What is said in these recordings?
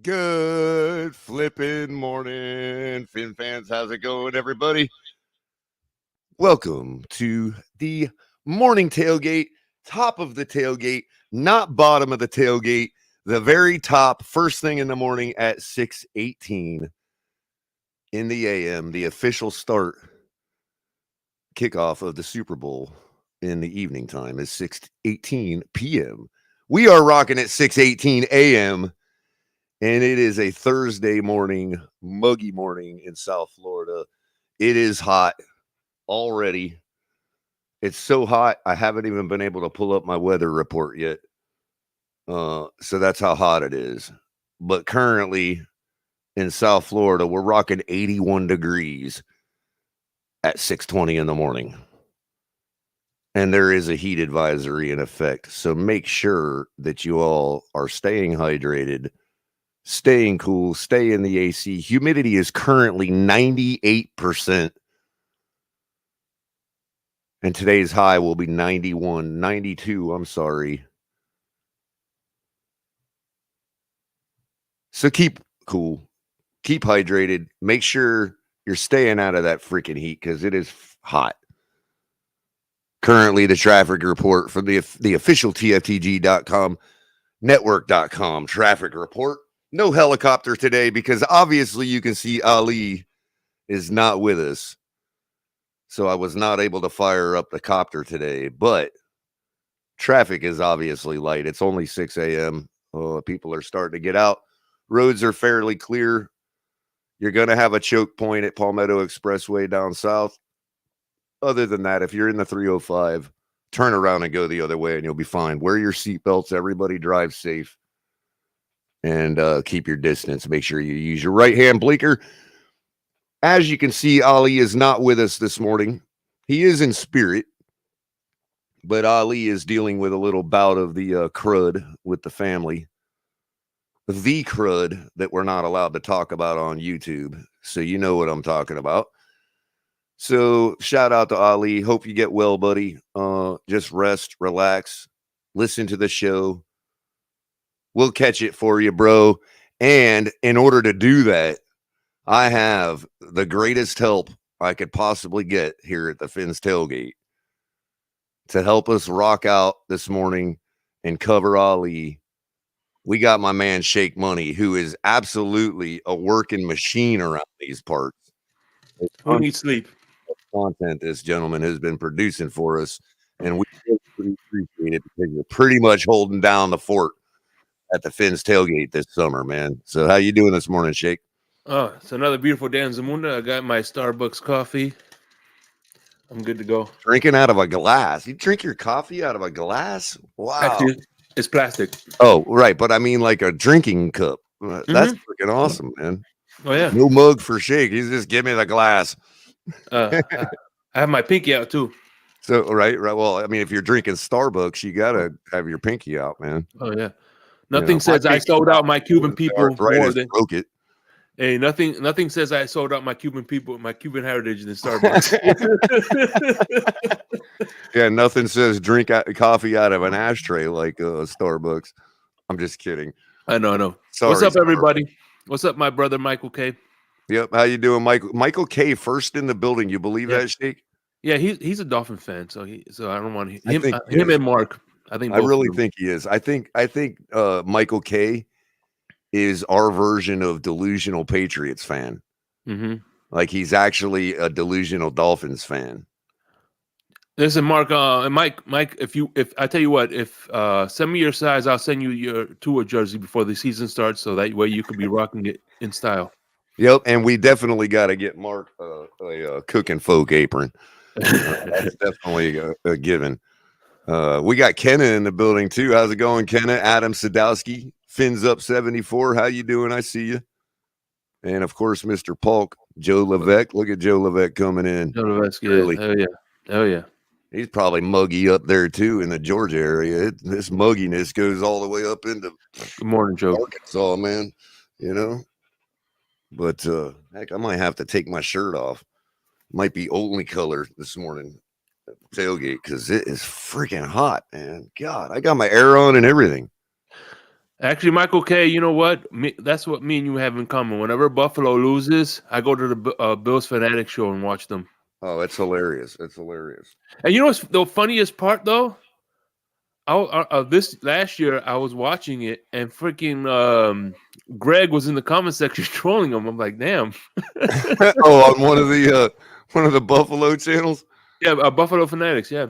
Good flipping morning, Fin fans. How's it going, everybody? Welcome to the morning tailgate, top of the tailgate, not bottom of the tailgate, the very top, first thing in the morning at 6:18 in the AM, the official start kickoff of the Super Bowl in the evening time is 6:18 p.m. We are rocking at 6:18 a.m. and it is a Thursday morning, muggy morning in South Florida. It is hot already. It's so hot, I haven't even been able to pull up my weather report yet. So that's how hot it is. But currently in South Florida, we're rocking 81 degrees at 6:20 in the morning. And there is a heat advisory in effect. So make sure that you all are staying hydrated, staying cool, stay in the AC. Humidity is currently 98%. And today's high will be 91, 92, I'm sorry. So keep cool, keep hydrated. Make sure you're staying out of that freaking heat because it is hot. Currently, the traffic report from the official TFTG.com, network.com traffic report. No helicopter today because obviously you can see Ali is not with us. So I was not able to fire up the copter today, but traffic is obviously light. It's only 6 a.m. People are starting to get out. Roads are fairly clear. You're going to have a choke point at Palmetto Expressway down south. Other than that, if you're in the 305, turn around and go the other way and you'll be fine. Wear your seatbelts. Everybody drive safe. And keep your distance. Make sure you use your right-hand blinker. As you can see, Ali is not with us this morning. He is in spirit. But Ali is dealing with a little bout of the crud with the family. The crud that we're not allowed to talk about on YouTube. So you know what I'm talking about. So shout out to Ali. Hope you get well, buddy. Just rest, relax, listen to the show. We'll catch it for you, bro. And in order to do that, I have the greatest help I could possibly get here at the Fins Tailgate to help us rock out this morning and cover Ali. We got my man Shake Money, who is absolutely a working machine around these parts. Who needs sleep? Content this gentleman has been producing for us, and we really appreciate it because you're pretty much holding down the fort at the Fins Tailgate this summer, man. So how you doing this morning, Shake? Oh, it's another beautiful day in Zamunda. I got my Starbucks coffee. I'm good to go. Drinking out of a glass. You drink your coffee out of a glass? Wow. Actually, it's plastic. Oh, right. But I mean like a drinking cup. That's freaking awesome, man. Oh, yeah. No mug for Shake. He's just give me the glass. I have my pinky out, too. So, right. Well, I mean, if you're drinking Starbucks, you got to have your pinky out, man. Oh, yeah. Nothing says I sold out my Cuban people more than... broke it. Hey, nothing says I sold out my Cuban people, my Cuban heritage than Starbucks. Yeah, nothing says drink coffee out of an ashtray like Starbucks. I'm just kidding. I know. Sorry, what's up, everybody? What's up, my brother Michael K? Yep. How you doing, Michael? Michael K. First in the building. You believe that, Shake? Yeah, he's a Dolphin fan, so I don't want him and Mark. I really think he is. I think Michael K. is our version of delusional Patriots fan. Mm-hmm. Like he's actually a delusional Dolphins fan. Listen, Mark, Mike, if I tell you what, if send me your size, I'll send you your tour jersey before the season starts, so that way you could be rocking it in style. Yep, and we definitely got to get Mark a cooking folk apron. That's definitely a given. We got Kenna in the building too. How's it going, Kenna? Adam Sadowski, Fins Up 74. How you doing? I see you. And of course, Mr. Polk, Joe Levesque. Look at Joe Levesque coming in. Joe Levesque, yeah. Oh yeah. He's probably muggy up there too in the Georgia area. This mugginess goes all the way up into Good morning, Joe. Arkansas, man. You know. But heck, I might have to take my shirt off. Might be only color this morning at the tailgate because it is freaking hot, man. God, I got my air on and everything. Actually, Michael K, you know what? That's what me and you have in common. Whenever Buffalo loses, I go to the Bills Fanatic show and watch them. Oh, it's hilarious. It's hilarious. And you know what's the funniest part, though? This last year, I was watching it, and freaking Greg was in the comment section trolling him. I'm like, damn. Oh, on one of the Buffalo channels. Yeah, Buffalo Fanatics. Yeah.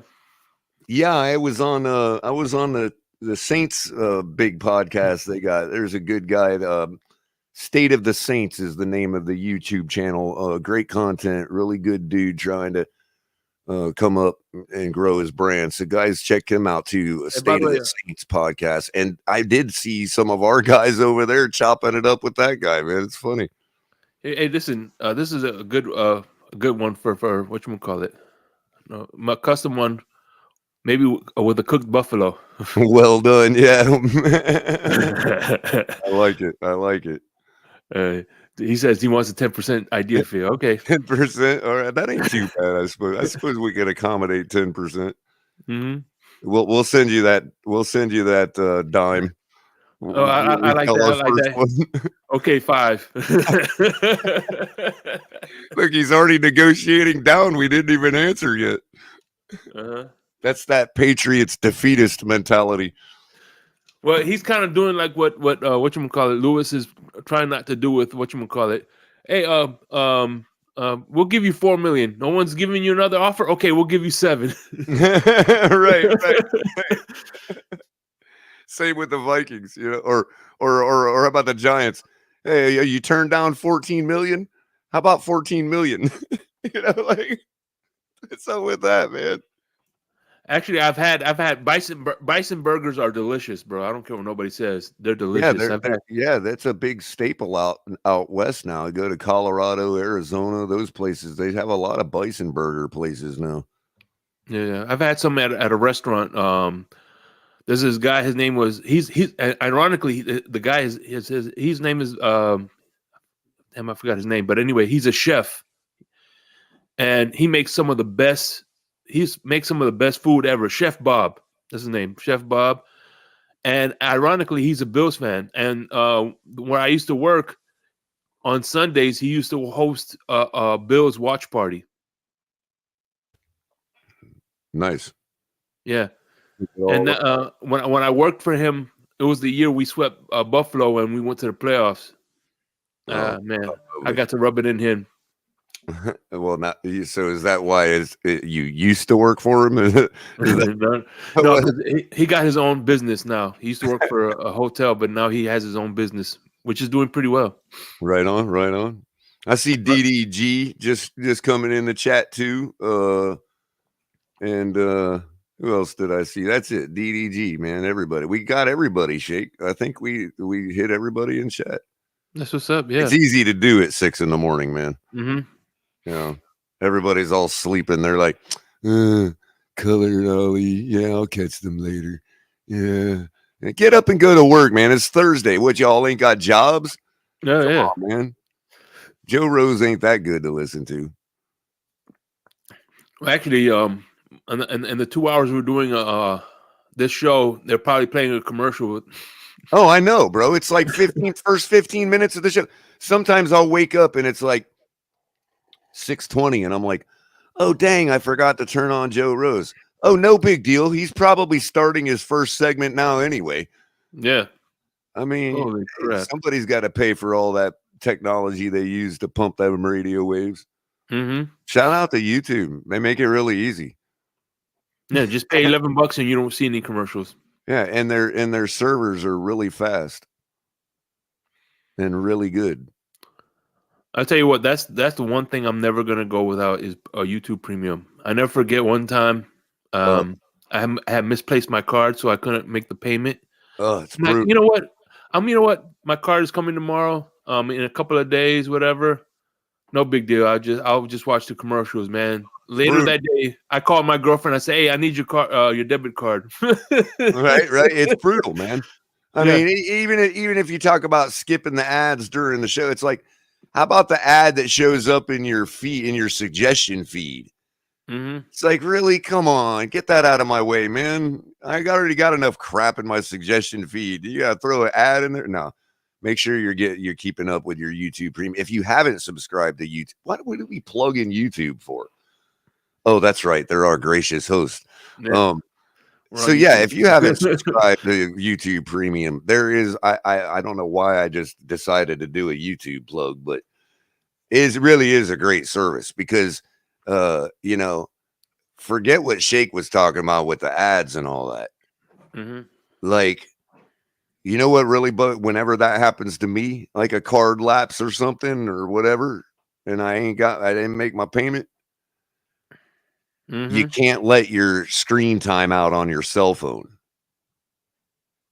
Yeah, I was on the Saints big podcast they got. There's a good guy. State of the Saints is the name of the YouTube channel. Great content, really good dude trying to come up and grow his brand. So guys, check him out too. State of the Saints podcast. And I did see some of our guys over there chopping it up with that guy, man. It's funny. Hey, listen, this is a good one for whatchamacallit. My custom one, maybe with a cooked buffalo. Well done. Yeah. I like it. I like it. He says he wants a 10% idea fee. Okay. 10%. All right. That ain't too bad, I suppose. I suppose we can accommodate 10%. Mm-hmm. We'll send you that. We'll send you that dime. Oh, I like that. I like that. Okay, 5. Look, he's already negotiating down. We didn't even answer yet. That's that Patriots defeatist mentality. Well, he's kind of doing like what Lewis is trying not to do with whatchamacallit. Hey, we'll give you $4 million. No one's giving you another offer. Okay, we'll give you 7. right. Same with the Vikings, you know, or how about the Giants? Hey, you turned down 14 million. How about 14 million? You know, like what's up with that, man? Actually, I've had bison burgers are delicious, bro. I don't care what nobody says. They're delicious. Yeah, that's a big staple out west now. I go to Colorado, Arizona, those places. They have a lot of bison burger places now. Yeah, I've had some at a restaurant. There's this guy. His name was ironically the guy his name is I forgot his name, but anyway, he's a chef, and he makes some of the best. He makes some of the best food ever. Chef Bob, that's his name, Chef Bob. And ironically, he's a Bills fan. And where I used to work on Sundays, he used to host a Bills watch party. Nice. Yeah. And when I worked for him, it was the year we swept Buffalo and we went to the playoffs. Man, I got to rub it in him. Well, not so. Is that why you used to work for him? No, he got his own business now. He used to work for a hotel, but now he has his own business, which is doing pretty well. Right on. I see DDG just coming in the chat too. And who else did I see? That's it. DDG, man. Everybody. We got everybody, Shake. I think we hit everybody in chat. That's what's up. Yeah. It's easy to do at 6 a.m, man. Mm-hmm. You know, everybody's all sleeping. They're like, Colored Ollie. Yeah, I'll catch them later. Yeah. Get up and go to work, man. It's Thursday. What, y'all ain't got jobs? Yeah, Come on, man. Joe Rose ain't that good to listen to. Well, actually, in the 2 hours we're doing this show, they're probably playing a commercial. Oh, I know, bro. It's like first 15 minutes of the show. Sometimes I'll wake up and it's like 6:20 and I'm like, oh, dang, I forgot to turn on Joe Rose. Oh, no big deal. He's probably starting his first segment now anyway. Yeah. I mean, somebody's got to pay for all that technology they use to pump them radio waves. Mm-hmm. Shout out to YouTube. They make it really easy. Yeah, just pay $11 and you don't see any commercials. Yeah, and their servers are really fast and really good. I'll tell you what, that's the one thing I'm never gonna go without is a YouTube Premium. I never forget one time I had misplaced my card, so I couldn't make the payment. Oh, it's brutal. You know what? My card is coming tomorrow. In a couple of days, whatever. No big deal. I'll just watch the commercials, man. Later that day, I called my girlfriend. I said, "Hey, I need your card, your debit card." Right. It's brutal, man. I mean, even if you talk about skipping the ads during the show, it's like, how about the ad that shows up in your feed, in your suggestion feed? Mm-hmm. It's like, really, come on, get that out of my way, man. I already got enough crap in my suggestion feed. You gotta throw an ad in there. No, make sure you're keeping up with your YouTube Premium. If you haven't subscribed to YouTube, what would we plug in YouTube for? Oh, that's right, they're our gracious host. Yeah, So yeah, if you haven't subscribed to YouTube Premium, there is I don't know why I just decided to do a YouTube plug, but it really is a great service because you know, forget what Shake was talking about with the ads and all that. Mm-hmm. Like, you know what really, but whenever that happens to me, like a card lapse or something or whatever, and I didn't make my payment, you can't let your screen time out on your cell phone.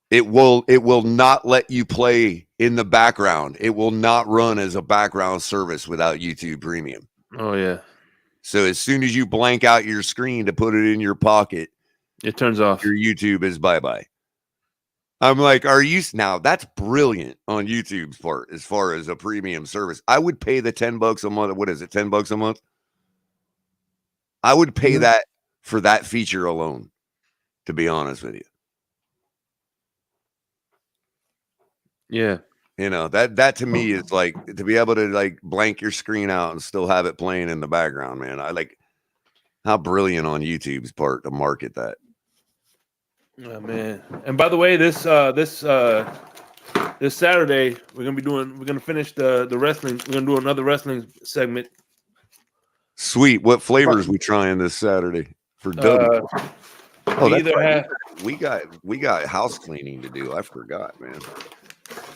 It will not let you play in the background. It will not run as a background service without YouTube Premium. Oh yeah. So as soon as you blank out your screen to put it in your pocket, it turns off. Your YouTube is bye-bye. I'm like, are you now? That's brilliant on YouTube's part as far as a premium service. I would pay the $10 a month. What is it? $10 a month? I would pay that for that feature alone, to be honest with you. Yeah. You know, that to me is like to be able to like blank your screen out and still have it playing in the background, man. I like how brilliant on YouTube's part to market that. Oh man. And by the way, this Saturday we're gonna finish the wrestling. We're gonna do another wrestling segment. Sweet. What flavors we trying this Saturday for W? Oh, that's right. We got house cleaning to do. I forgot, man.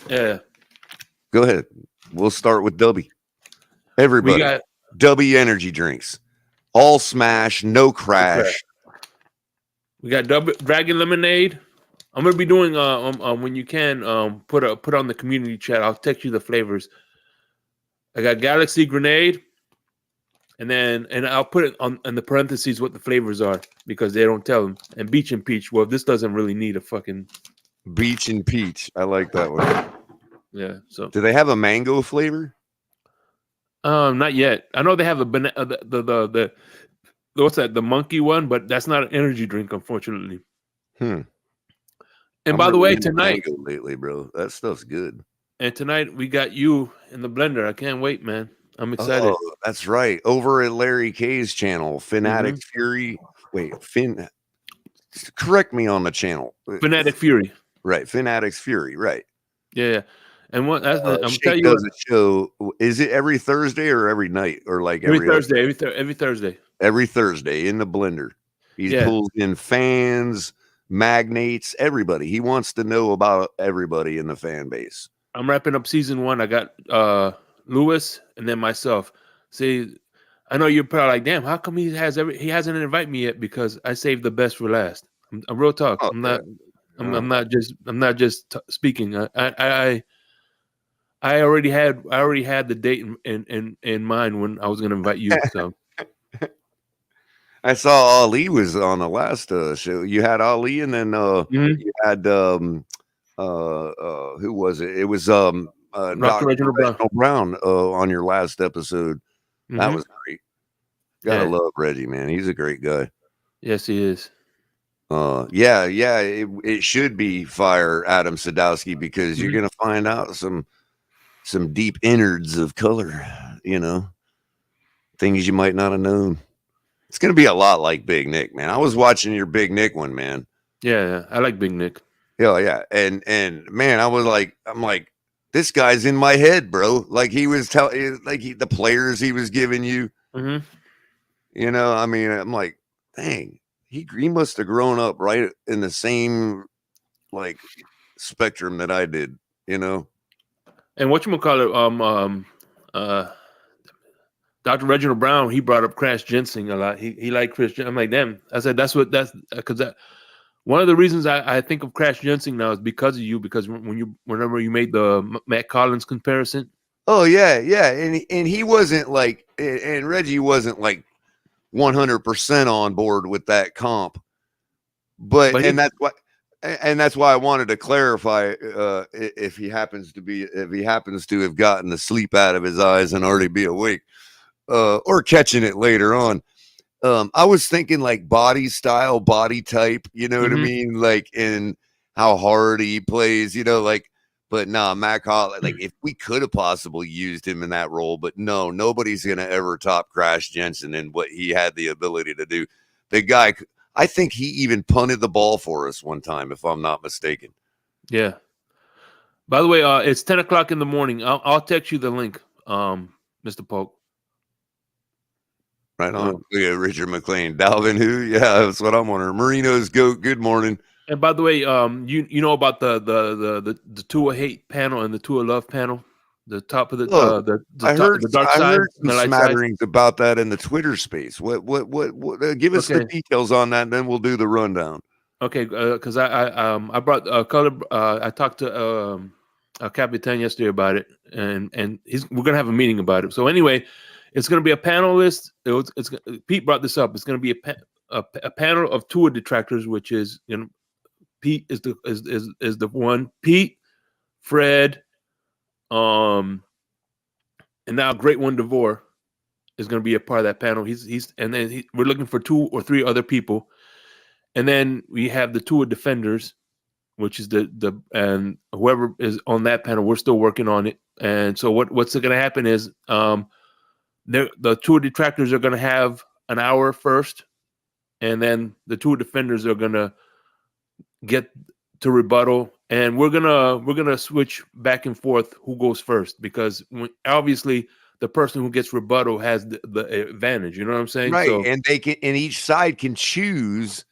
Yeah. Go ahead. We'll start with W. Everybody. We got W energy drinks. All smash, no crash. We got Dragon Lemonade. I'm gonna be doing when you can put on the community chat. I'll text you the flavors. I got Galaxy Grenade, and I'll put it in the parentheses what the flavors are because they don't tell them. And Beach and Peach. Well, this doesn't really need a fucking Beach and Peach. I like that one. Yeah. So do they have a mango flavor? Not yet. I know they have the what's that? The monkey one, but that's not an energy drink, unfortunately. And by the way, tonight lately, bro, that stuff's good. And tonight we got you in the blender. I can't wait, man. I'm excited. Oh, that's right. Over at Larry K's channel, Fanatic Fury. Wait, correct me on the channel. Fanatic Fury. Right, Fanatic's Fury. Right. Yeah. And what I'm telling you, does a show. Is it every Thursday or every night or like every Thursday? Every Thursday. Every Thursday in the blender. He pulls in fans, magnates, everybody. He wants to know about everybody in the fan base. I'm wrapping up season 1. I got Lewis and then myself. See, I know you're probably like, damn, how come he hasn't invited me yet? Because I saved the best for last. I'm real talk. Oh, I'm not just speaking. I already had the date in mind when I was going to invite you. So I saw Ali was on the last show. You had Ali, and then you had who was it? It was Dr. Reginald Brown on your last episode. That was great. Gotta love Reggie, man. He's a great guy. Yes, he is. It should be fire Adam Sadowski because you're gonna find out some deep innards of color, you know, things you might not have known. It's gonna be a lot like Big Nick, man. I was watching your Big Nick one, man. Yeah, I like Big Nick. Yeah, and man, I'm like, this guy's in my head, bro. Like he was the players he was giving you. You know, I mean, I'm like, dang, he must have grown up right in the same like spectrum that I did, you know. And whatchamacallit, Dr. Reginald Brown, he brought up Crash Ginseng a lot. He liked Chris. I'm like, damn. I said because one of the reasons I think of Crash Ginseng now is because of you. Because whenever you made the Matt Collins comparison. Oh yeah, and he wasn't like, and Reggie wasn't like 100% on board with that comp, but that's why I wanted to clarify if he happens to have gotten the sleep out of his eyes and already be awake, or catching it later on. I was thinking like body style, body type, you know what I mean? Like, in how hard he plays, like, but nah, Mac Holloway, like, if we could have possibly used him in that role, but no, nobody's going to ever top Crash Jensen and what he had the ability to do. The guy, I think he even punted the ball for us one time, if I'm not mistaken. Yeah. By the way, it's 10 o'clock in the morning. I'll text you the link, Mr. Polk. Right on. Yeah, Richard McLean. Dalvin who? Yeah, that's what I'm wondering. Marino's goat. Good morning. And by the way, you know about the Tua hate panel and the Tua love panel, the top of the dark side, I heard some the light smatterings about that in the Twitter space. What give us the details on that, and then we'll do the rundown. Okay, because I brought color. I talked to Capitan yesterday about it, and we're gonna have a meeting about it. So anyway, it's gonna be a panelist. Pete brought this up. It's gonna be a panel of Tua detractors, which is Pete is the one. Pete, Fred, and now Great One DeVore is going to be a part of that panel. We're looking for 2 or 3 other people, and then we have the Tua defenders, which is and whoever is on that panel. We're still working on it, and so what's going to happen is the Tua detractors are going to have an hour first, and then the Tua defenders are going to get to rebuttal, and we're gonna switch back and forth who goes first, because obviously the person who gets rebuttal has the advantage. You know what I'm saying? Right, So, and each side can choose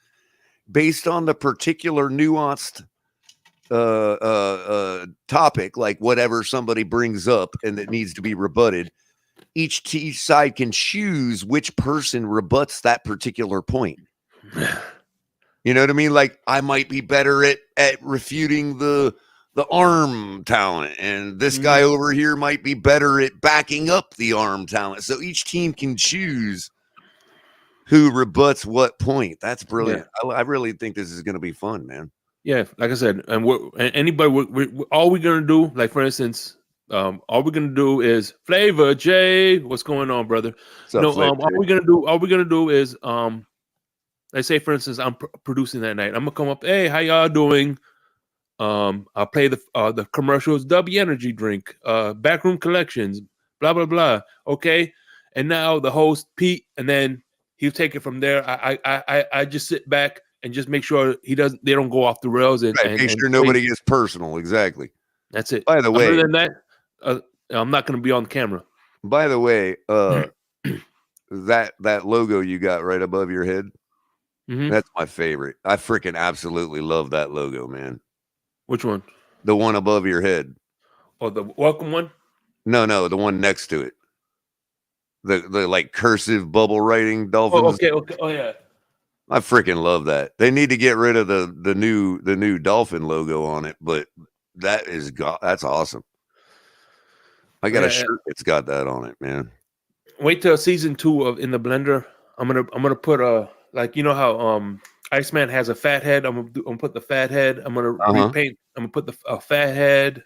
based on the particular nuanced topic, like whatever somebody brings up and that needs to be rebutted. Each side can choose which person rebuts that particular point. You know what I mean? Like, I might be better at refuting the arm talent, and this guy over here might be better at backing up the arm talent. So each team can choose who rebuts what point. That's brilliant. Yeah. I really think this is going to be fun, man. Yeah, like I said, and all we're gonna do, like for instance, all we're gonna do is Flavor Jay. What's going on, brother? All we're gonna do is let's say, for instance, I'm producing that night. I'm gonna come up. Hey, how y'all doing? I'll play the commercials. W Energy drink. Backroom collections. Blah blah blah. Okay, and now the host Pete, and then he'll take it from there. I just sit back and just make sure they don't go off the rails, and make sure nobody gets personal. Exactly. That's it. By the way, other than that, I'm not gonna be on camera. By the way, that logo you got right above your head. That's my favorite. I freaking absolutely love that logo, man. Which one? The one above your head. Oh, the welcome one? No, the one next to it. The like cursive bubble writing Dolphins. Oh, okay. Oh yeah. I freaking love that. They need to get rid of the new Dolphin logo on it, but that's awesome. I got a shirt that's got that on it, man. Wait till season 2 of In the Blender. I'm gonna put like, you know how Iceman has a fat head. I'm gonna put the fat head. I'm gonna repaint. I'm gonna put the fat head.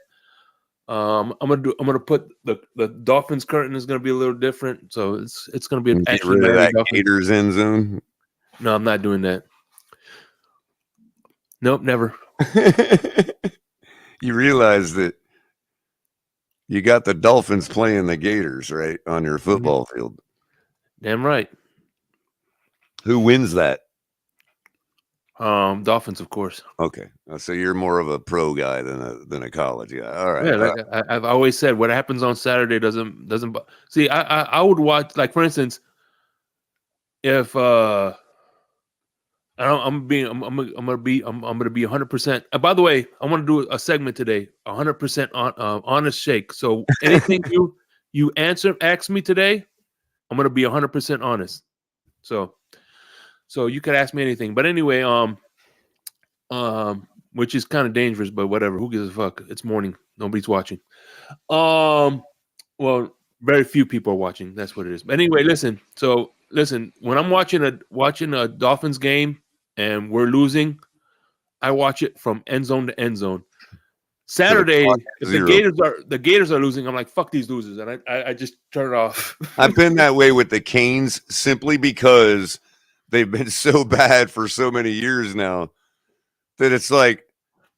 I'm gonna put the Dolphins curtain is gonna be a little different. So it's gonna be an actually rid of that Gators end zone. No, I'm not doing that. Nope, never. You realize that you got the Dolphins playing the Gators, right, on your football field. Damn right. Who wins that? Dolphins, of course. Okay, so you're more of a pro guy than a college guy. All right. Yeah, like I've always said, what happens on Saturday doesn't. See, I would watch, like, for instance, if I'm gonna be 100%. And by the way, I want to do a segment today, 100% honest shake. So anything you ask me today, I'm gonna be 100% honest. So you could ask me anything. But anyway, which is kind of dangerous, but whatever. Who gives a fuck? It's morning. Nobody's watching. Well, very few people are watching. That's what it is. But anyway, listen. When I'm watching a Dolphins game and we're losing, I watch it from end zone to end zone. Saturday, if zero. the Gators are losing, I'm like, fuck these losers, and I just turn it off. I've been that way with the Canes simply because they've been so bad for so many years now that it's like,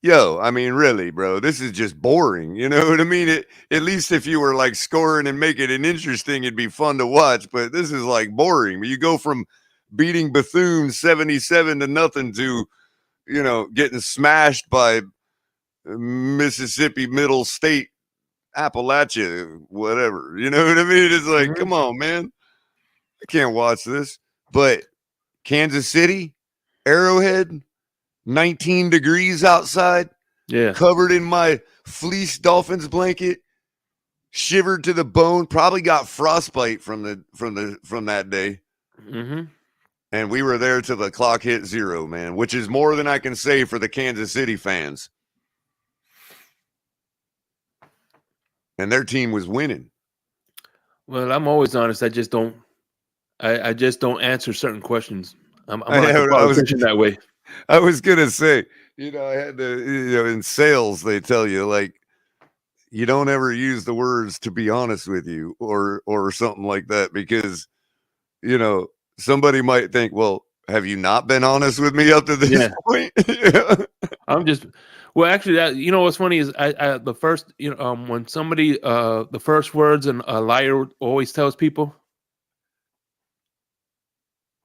yo, I mean, really, bro, this is just boring. You know what I mean? At least if you were like scoring and making it interesting, it'd be fun to watch. But this is like boring. You go from beating Bethune 77-0 to, you know, getting smashed by Mississippi Middle State, Appalachia, whatever. You know what I mean? It's like, come on, man. I can't watch this. But Kansas City, Arrowhead, 19 degrees outside. Yeah. Covered in my fleece Dolphins blanket, shivered to the bone, probably got frostbite from that day. Mm-hmm. And we were there till the clock hit 0, man, which is more than I can say for the Kansas City fans. And their team was winning. Well, I'm always honest. I just don't answer certain questions. I'm I like know, a politician that way. I was gonna say, you know, I had to, you know, in sales they tell you like you don't ever use the words "to be honest with you" or something like that, because you know somebody might think, well, have you not been honest with me up to this point? I'm just, well, actually, that, you know, what's funny is I the first, you know, when somebody the first words and a liar always tells people,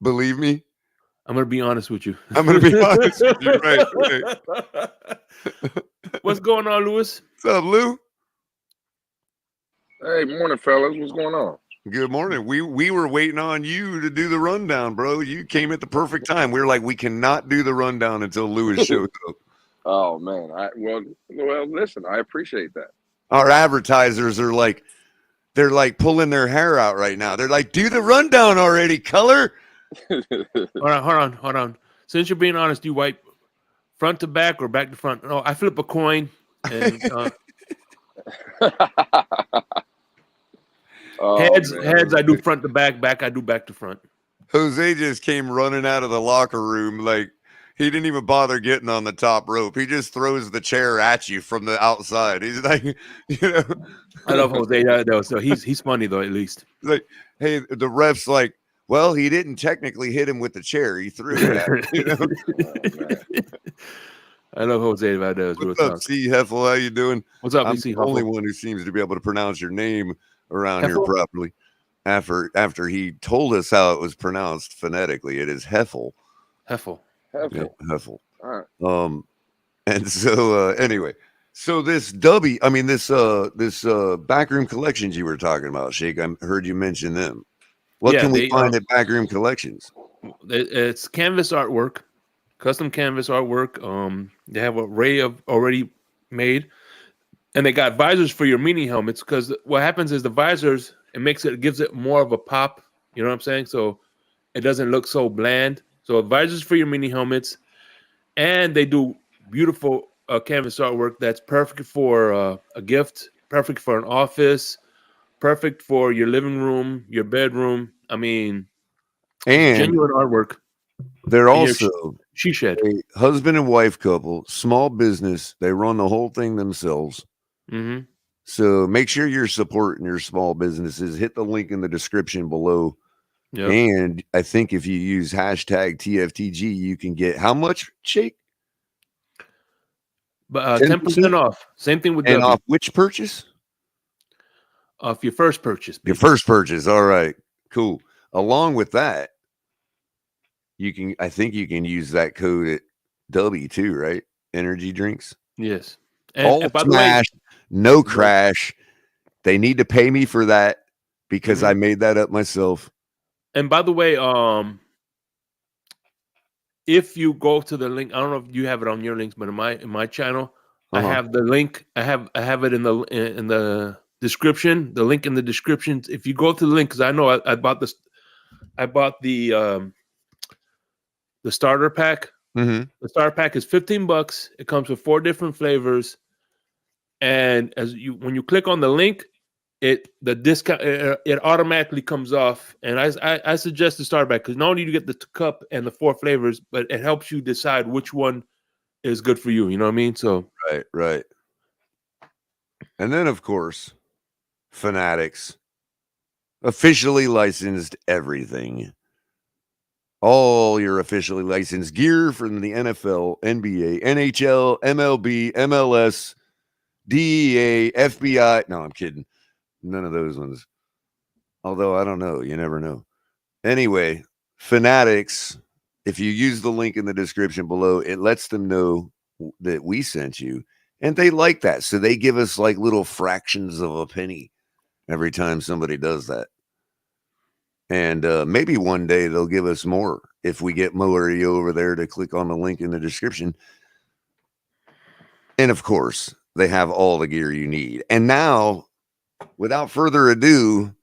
believe me, I'm gonna be honest with you. I'm gonna be honest with you, right? What's going on, Lewis? What's up, Lou? Hey, morning, fellas. What's going on? Good morning. We were waiting on you to do the rundown, bro. You came at the perfect time. We were like, we cannot do the rundown until Lewis shows up. Oh man, well, listen, I appreciate that. Our advertisers are like, they're like pulling their hair out right now. They're like, do the rundown already, color. Hold on. Since you're being honest, you wipe front to back or back to front? No, I flip a coin. And, heads, I do front to back. Back, I do back to front. Jose just came running out of the locker room like he didn't even bother getting on the top rope. He just throws the chair at you from the outside. He's like, you know. I love Jose though. So he's funny though, at least. Like, hey, the ref's like, well, he didn't technically hit him with the chair. He threw it at him, you know? I love Jose about those. What's up, C. Heffel? How you doing? What's up, I'm C. the only one who seems to be able to pronounce your name around here properly. After he told us how it was pronounced phonetically, it is Heffel. Heffel. Yeah, Heffel. All right. And so anyway, so this backroom collections you were talking about, Shake. I heard you mention them. What can we find at Backroom Collections? It's canvas artwork, custom canvas artwork. They have an array of already made, and they got visors for your mini helmets, because what happens is the visors, it gives it more of a pop. You know what I'm saying? So it doesn't look so bland. So visors for your mini helmets, and they do beautiful canvas artwork that's perfect for a gift, perfect for an office, perfect for your living room, your bedroom. I mean, and genuine artwork. They're also she shed a husband and wife couple, small business. They run the whole thing themselves. Mm-hmm. So make sure you're supporting your small businesses. Hit the link in the description below. Yep. And I think if you use hashtag TFTG, you can get how much, Shake? But 10% off. Same thing with and off which purchase? Off your first purchase. Your first purchase. All right, cool. Along with that, I think you can use that code at W too, right? Energy drinks. Yes. And by smash, the way, no crash. They need to pay me for that because I made that up myself. And by the way, if you go to the link, I don't know if you have it on your links, but in my channel, I have the link. I have it in the description. The link in the description. If you go to the link, because I know I bought this. I bought the starter pack. Mm-hmm. The starter pack is $15. It comes with 4 different flavors, and when you click on the link, the discount it automatically comes off. And I suggest the starter pack because not only do you get the cup and the 4 flavors, but it helps you decide which one is good for you. You know what I mean? So right. And then, of course, Fanatics, officially licensed everything. All your officially licensed gear from the NFL, NBA, NHL, MLB, MLS, DEA, FBI. No, I'm kidding. None of those ones. Although I don't know. You never know. Anyway, Fanatics, if you use the link in the description below, it lets them know that we sent you. And they like that. So they give us like little fractions of a penny every time somebody does that. And maybe one day they'll give us more if we get more of you over there to click on the link in the description. And of course, they have all the gear you need. And now, without further ado,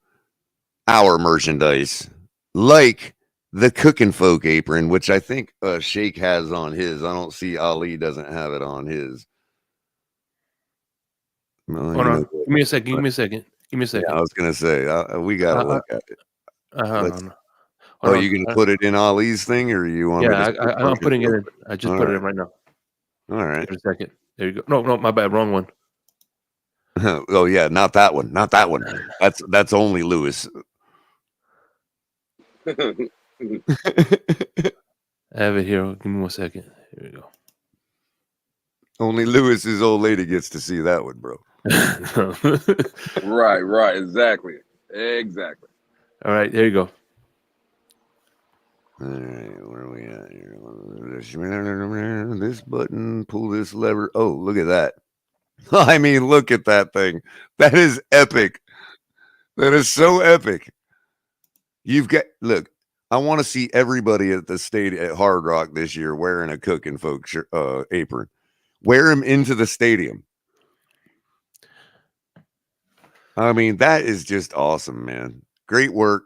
our merchandise, like the Cookin' Folk apron, which I think Shake has on his. I don't see Ali doesn't have it on his. Well, Hold on. Give me a second. Give me a second. Give me a second. Yeah, I was going to say, we got to look at it. Oh, you going to put it in Ali's thing, or you want me to? I'm putting it in. I just put it in right now. All right. Give it a second. There you go. No, my bad. Wrong one. Oh yeah, not that one. Not that one. That's only Lewis. I have it here. Give me 1 second. Here we go. Only Lewis's old lady gets to see that one, bro. Right. Exactly. All right, there you go. All right, where are we at here? This button, pull this lever. Oh, look at that. I mean, look at that thing. That is epic. That is so epic. Look, I want to see everybody at the stadium at Hard Rock this year wearing a Cookin' Folk apron. Wear them into the stadium. I mean, that is just awesome, man. Great work.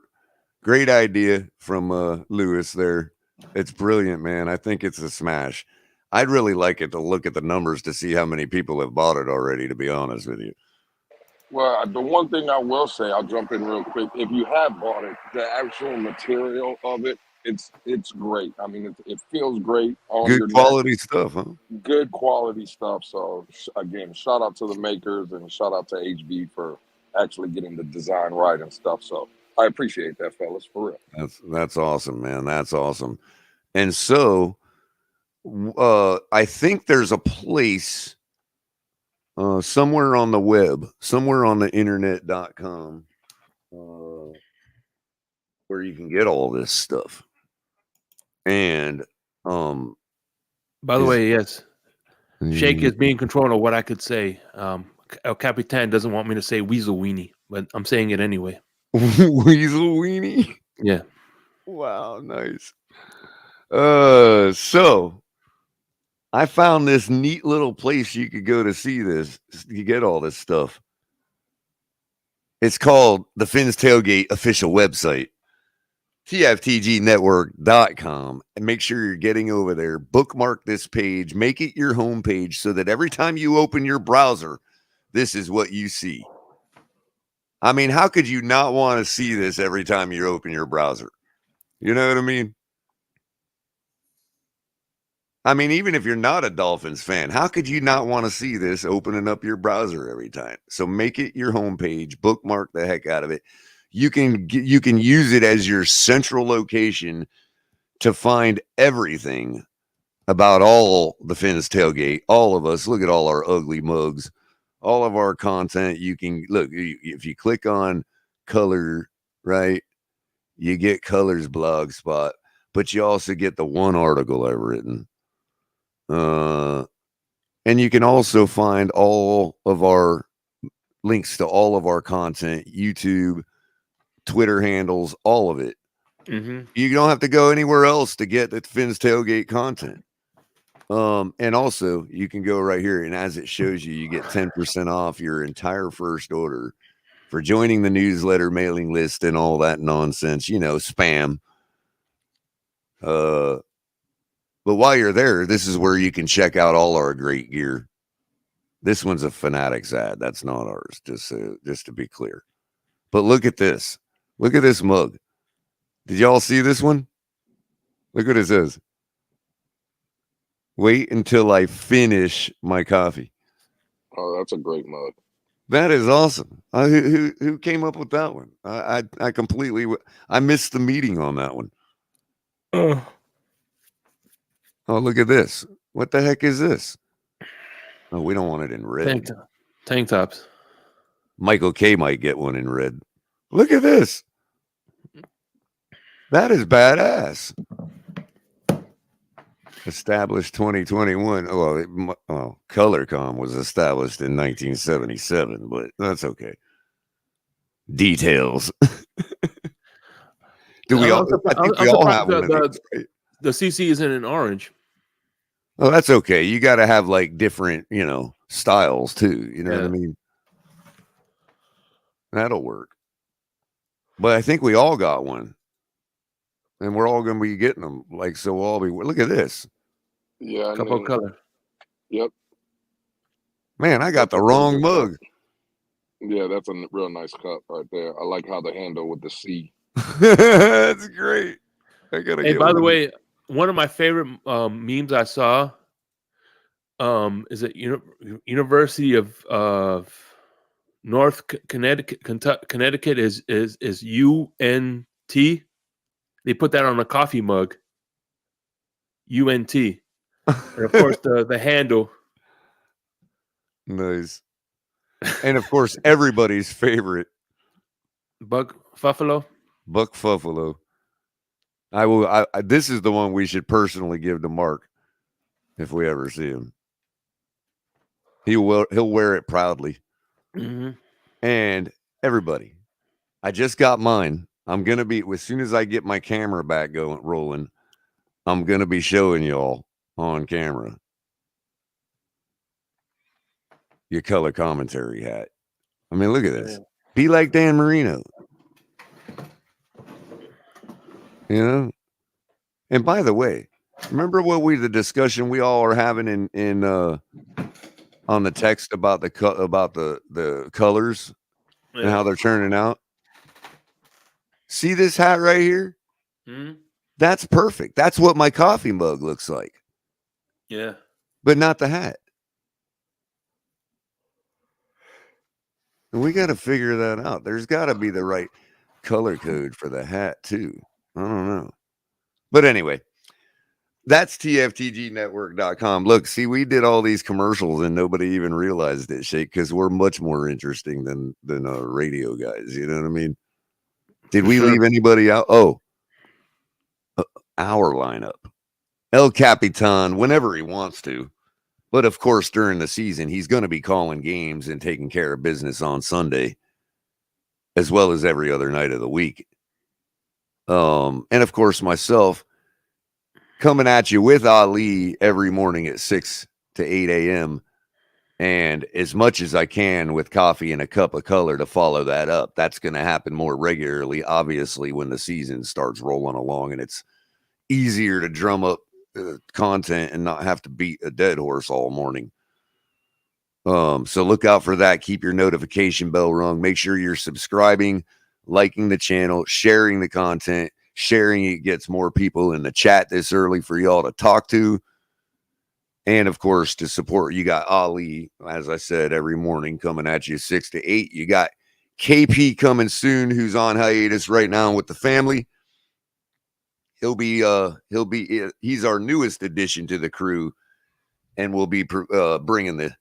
Great idea from Lewis there. It's brilliant, man. I think it's a smash. I'd really like it to look at the numbers to see how many people have bought it already, to be honest with you. Well, the one thing I will say, I'll jump in real quick. If you have bought it, the actual material of it, it's great. I mean, it feels great on your Good quality stuff, huh? Good quality stuff. So again, shout out to the makers and shout out to HB for actually getting the design right and stuff. So I appreciate that, fellas, for real. That's awesome, man. That's awesome. And so I think there's a place somewhere on the web, somewhere on the internet.com where you can get all this stuff. And by the way, yes, Shake is being controlled of what I could say. El Capitan doesn't want me to say weasel weenie, but I'm saying it anyway. Weasel weenie? Yeah. Wow, nice. So I found this neat little place you could go to see this. You get all this stuff. It's called the Finn's Tailgate official website, TFTGnetwork.com. And make sure you're getting over there. Bookmark this page. Make it your home page so that every time you open your browser, this is what you see. I mean, how could you not want to see this every time you open your browser? You know what I mean? I mean, even if you're not a Dolphins fan, how could you not want to see this opening up your browser every time? So make it your homepage, bookmark the heck out of it. You can use it as your central location to find everything about all the Finn's Tailgate, all of us. Look at all our ugly mugs, all of our content. You can look, if you click on color, right, you get Colors blog spot, but you also get the one article I've written. And you can also find all of our links to all of our content, YouTube, Twitter handles, all of it. Mm-hmm. You don't have to go anywhere else to get the Finn's Tailgate content. And also you can go right here, and as it shows you, you get 10% off your entire first order for joining the newsletter mailing list and all that nonsense, spam. But while you're there, this is where you can check out all our great gear. This one's a Fanatics ad. That's not ours, just to be clear. But look at this. Look at this mug. Did y'all see this one? Look what it says. Wait until I finish my coffee. Oh, that's a great mug. That is awesome. Who came up with that one? I completely I missed the meeting on that one. Oh, Oh, look at this. What the heck is this? Oh, we don't want it in red. tank tops. Michael K might get one in red. Look at this. That is badass. Established 2021. Oh, ColorCom was established in 1977, but that's okay. Details. Do we all? I think we all have one of these, right? The CC isn't in orange. Oh, that's okay. You got to have like different, styles too. You know what I mean? That'll work. But I think we all got one. And we're all going to be getting them. Like, so we'll all be, look at this. Yeah. Couple color. Yep. Man, I got the wrong mug. Yeah, that's a real nice cup right there. I like how the handle with the C. That's great. Hey, by the way, one of my favorite memes I saw is at University of North Connecticut is UNT. They put that on a coffee mug. UNT. And of course the handle. Nice. And of course, everybody's favorite. Buck Fuffalo. This is the one we should personally give to Mark if we ever see him. He'll wear it proudly. Mm-hmm. And everybody, I just got mine. I'm gonna be, as soon as I get my camera back rolling, I'm gonna be showing y'all on camera your color commentary hat. I mean, look at this. Be like Dan Marino. And by the way, remember the discussion we all are having in on the text about the colors and how they're turning out? See this hat right here? Mm-hmm. That's perfect. That's what my coffee mug looks like. Yeah. But not the hat. And we got to figure that out. There's got to be the right color code for the hat too. I don't know. But anyway, that's TFTGnetwork.com. Look, see, we did all these commercials and nobody even realized it, Shake, because we're much more interesting than radio guys. You know what I mean? Did we leave anybody out? Oh, our lineup. El Capitan, whenever he wants to. But of course, during the season, he's going to be calling games and taking care of business on Sunday, as well as every other night of the week. And of course, myself coming at you with Ali every morning at 6 to 8 a.m. and as much as I can with coffee and a cup of color to follow that up. That's going to happen more regularly, obviously, when the season starts rolling along and it's easier to drum up content and not have to beat a dead horse all morning. So look out for that. Keep your notification bell rung. Make sure you're subscribing, liking the channel, sharing the content. Sharing it gets more people in the chat this early for y'all to talk to. And of course, to support, you got Ali, as I said, every morning coming at you 6 to 8. You got KP coming soon, who's on hiatus right now with the family. He's our newest addition to the crew, and we'll be bringing the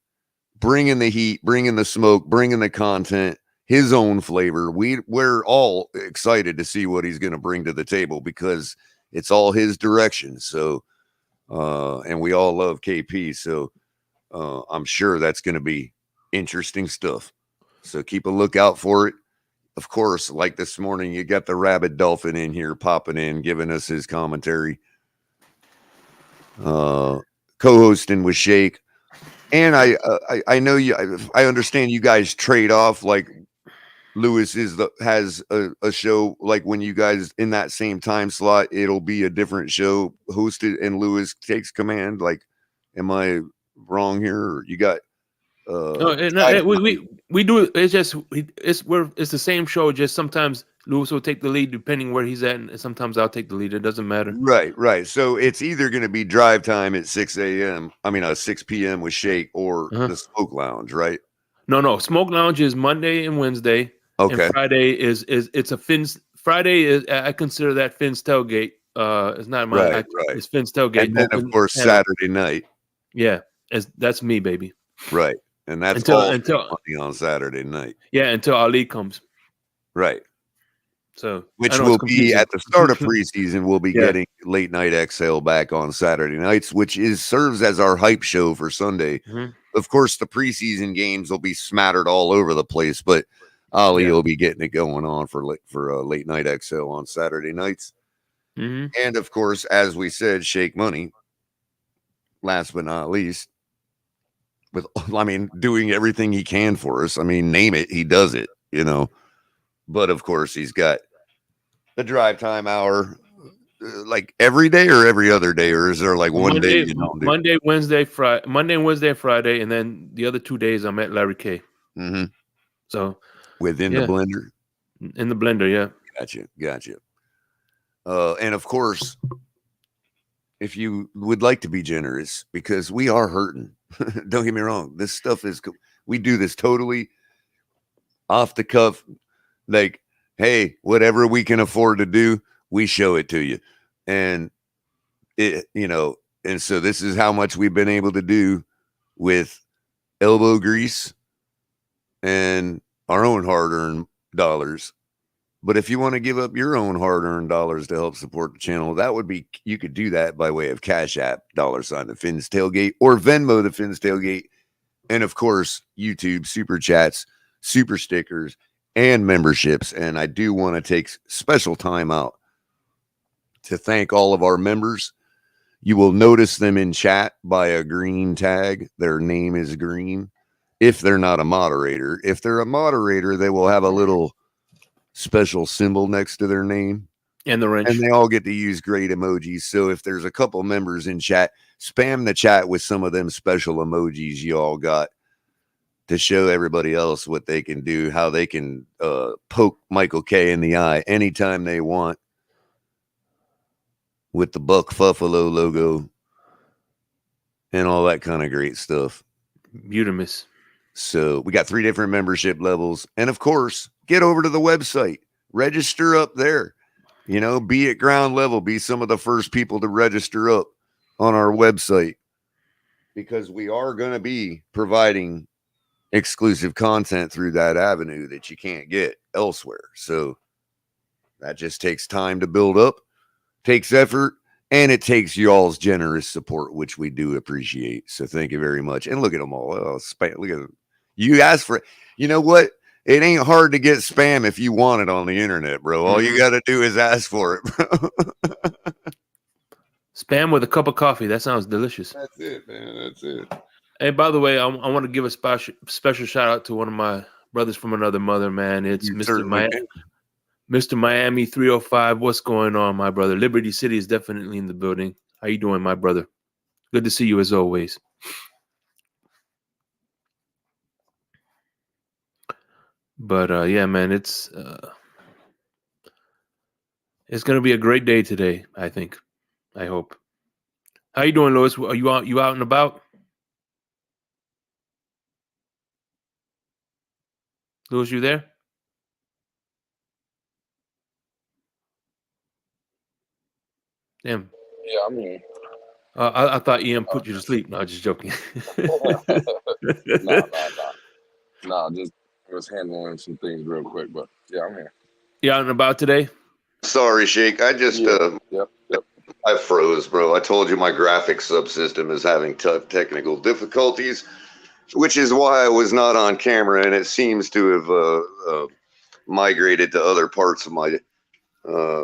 heat, bringing the smoke, bringing the content, his own flavor. We're all excited to see what he's going to bring to the table because it's all his direction. So, and we all love KP. So, I'm sure that's going to be interesting stuff. So keep a lookout for it. Of course, like this morning, you got the Rabid Dolphin in here popping in, giving us his commentary. Co-hosting with Shake. And I know I understand you guys trade off, like Lewis has a show, like when you guys in that same time slot, it'll be a different show hosted and Lewis takes command. Like, am I wrong here? Or you got we do it. It's just it's the same show. Just sometimes Lewis will take the lead depending where he's at, and sometimes I'll take the lead. It doesn't matter. Right. So it's either going to be drive time at 6 a.m. 6 p.m. with Shake or the Smoke Lounge, right? No. Smoke Lounge is Monday and Wednesday, and Okay. Friday is it's a Finn's. Friday is I consider that Finn's tailgate. It's not Right, right. it's Finn's tailgate. And then, of Open course, panel. Saturday night. Yeah, that's me, baby. Right. And that's Until all until money on Saturday night. until Ali comes. Right. So I Which know it's will be confusing. at the start of preseason. We'll be Yeah. getting Late Night XL back on Saturday nights, which serves as our hype show for Sunday. Mhm. Of course, the preseason games will be smattered all over the place, but Ali Yeah. will be getting it going on for Late Night XL on Saturday nights. Mhm. And of course, as we said, Shake Money, last but not least, with doing everything he can for us. I mean, name it, he does it, you know. But of course, he's got the drive time hour like every day or every other day, or is there like one day you don't do? Monday, Wednesday, Friday, Monday and Wednesday, Friday, and then the other 2 days I'm at Larry K. Mm-hmm. So Within the blender, in the blender, yeah. Gotcha. And of course, if you would like to be generous, because we are hurting. Don't get me wrong. This stuff we do this totally off the cuff. Like, hey, whatever we can afford to do, we show it to you. And and so this is how much we've been able to do with elbow grease and our own hard-earned dollars. But if you want to give up your own hard-earned dollars to help support the channel, you could do that by way of Cash App, $ the Finn's Tailgate, or Venmo the Finn's Tailgate, and of course, YouTube super chats, super stickers, and memberships. And I do want to take special time out to thank all of our members. You will notice them in chat by a green tag. Their name is green. If they're not a moderator, if they're a moderator, they will have a little special symbol next to their name. And the wrench. And they all get to use great emojis. So if there's a couple members in chat, spam the chat with some of them special emojis you all got to show everybody else what they can do, how they can poke Michael K in the eye anytime they want with the Buck Fuffalo logo and all that kind of great stuff. Beautimous. So we got 3 different membership levels. And of course, get over to the website, register up there, be at ground level, be some of the first people to register up on our website, because we are going to be providing exclusive content through that avenue that you can't get elsewhere. So that just takes time to build up, takes effort, and it takes y'all's generous support, which we do appreciate. So thank you very much. And look at them all. Look at them. You asked for it. You know what? It ain't hard to get spam if you want it on the internet, bro. All you got to do is ask for it, bro. Spam with a cup of coffee. That sounds delicious. That's it, man. That's it. Hey, by the way, I want to give a special shout out to one of my brothers from another mother, man. It's Mr. Miami 305. What's going on, my brother? Liberty City is definitely in the building. How you doing, my brother? Good to see you as always. But yeah, man, it's gonna be a great day today, I think. I hope. How you doing, Louis? Are you out and about? Louis, you there? Damn. Yeah, I'm here. I thought Ian put you to sleep. No, just joking. Nah, just was handling some things real quick, but yeah, I'm here. You out and about today? Sorry, Shake. I just Yep. I froze, bro. I told you my graphics subsystem is having tough technical difficulties, which is why I was not on camera, and it seems to have migrated to other parts of my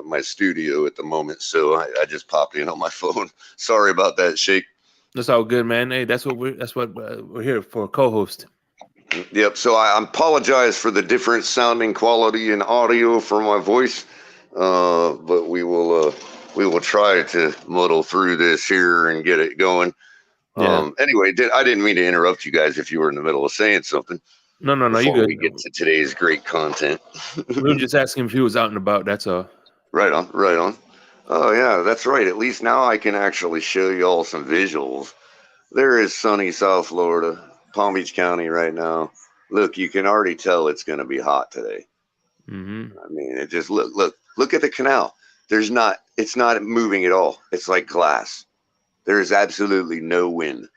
my studio at the moment. So I just popped in on my phone. Sorry about that, Shake. That's all good, man. Hey, that's what we're here for, a co-host. Yep. So I apologize for the different sounding quality and audio for my voice, but we will try to muddle through this here and get it going. Yeah. Anyway, I didn't mean to interrupt you guys if you were in the middle of saying something. No, you before good. we get to today's great content. We were just asking if he was out and about. That's all. Right on. Oh yeah, that's right. At least now I can actually show you all some visuals. There is sunny South Florida, Palm Beach County right now. look, you can already tell it's going to be hot today. Mm-hmm. I mean, it just look at the canal. It's not moving at all. It's like glass. There is absolutely no wind.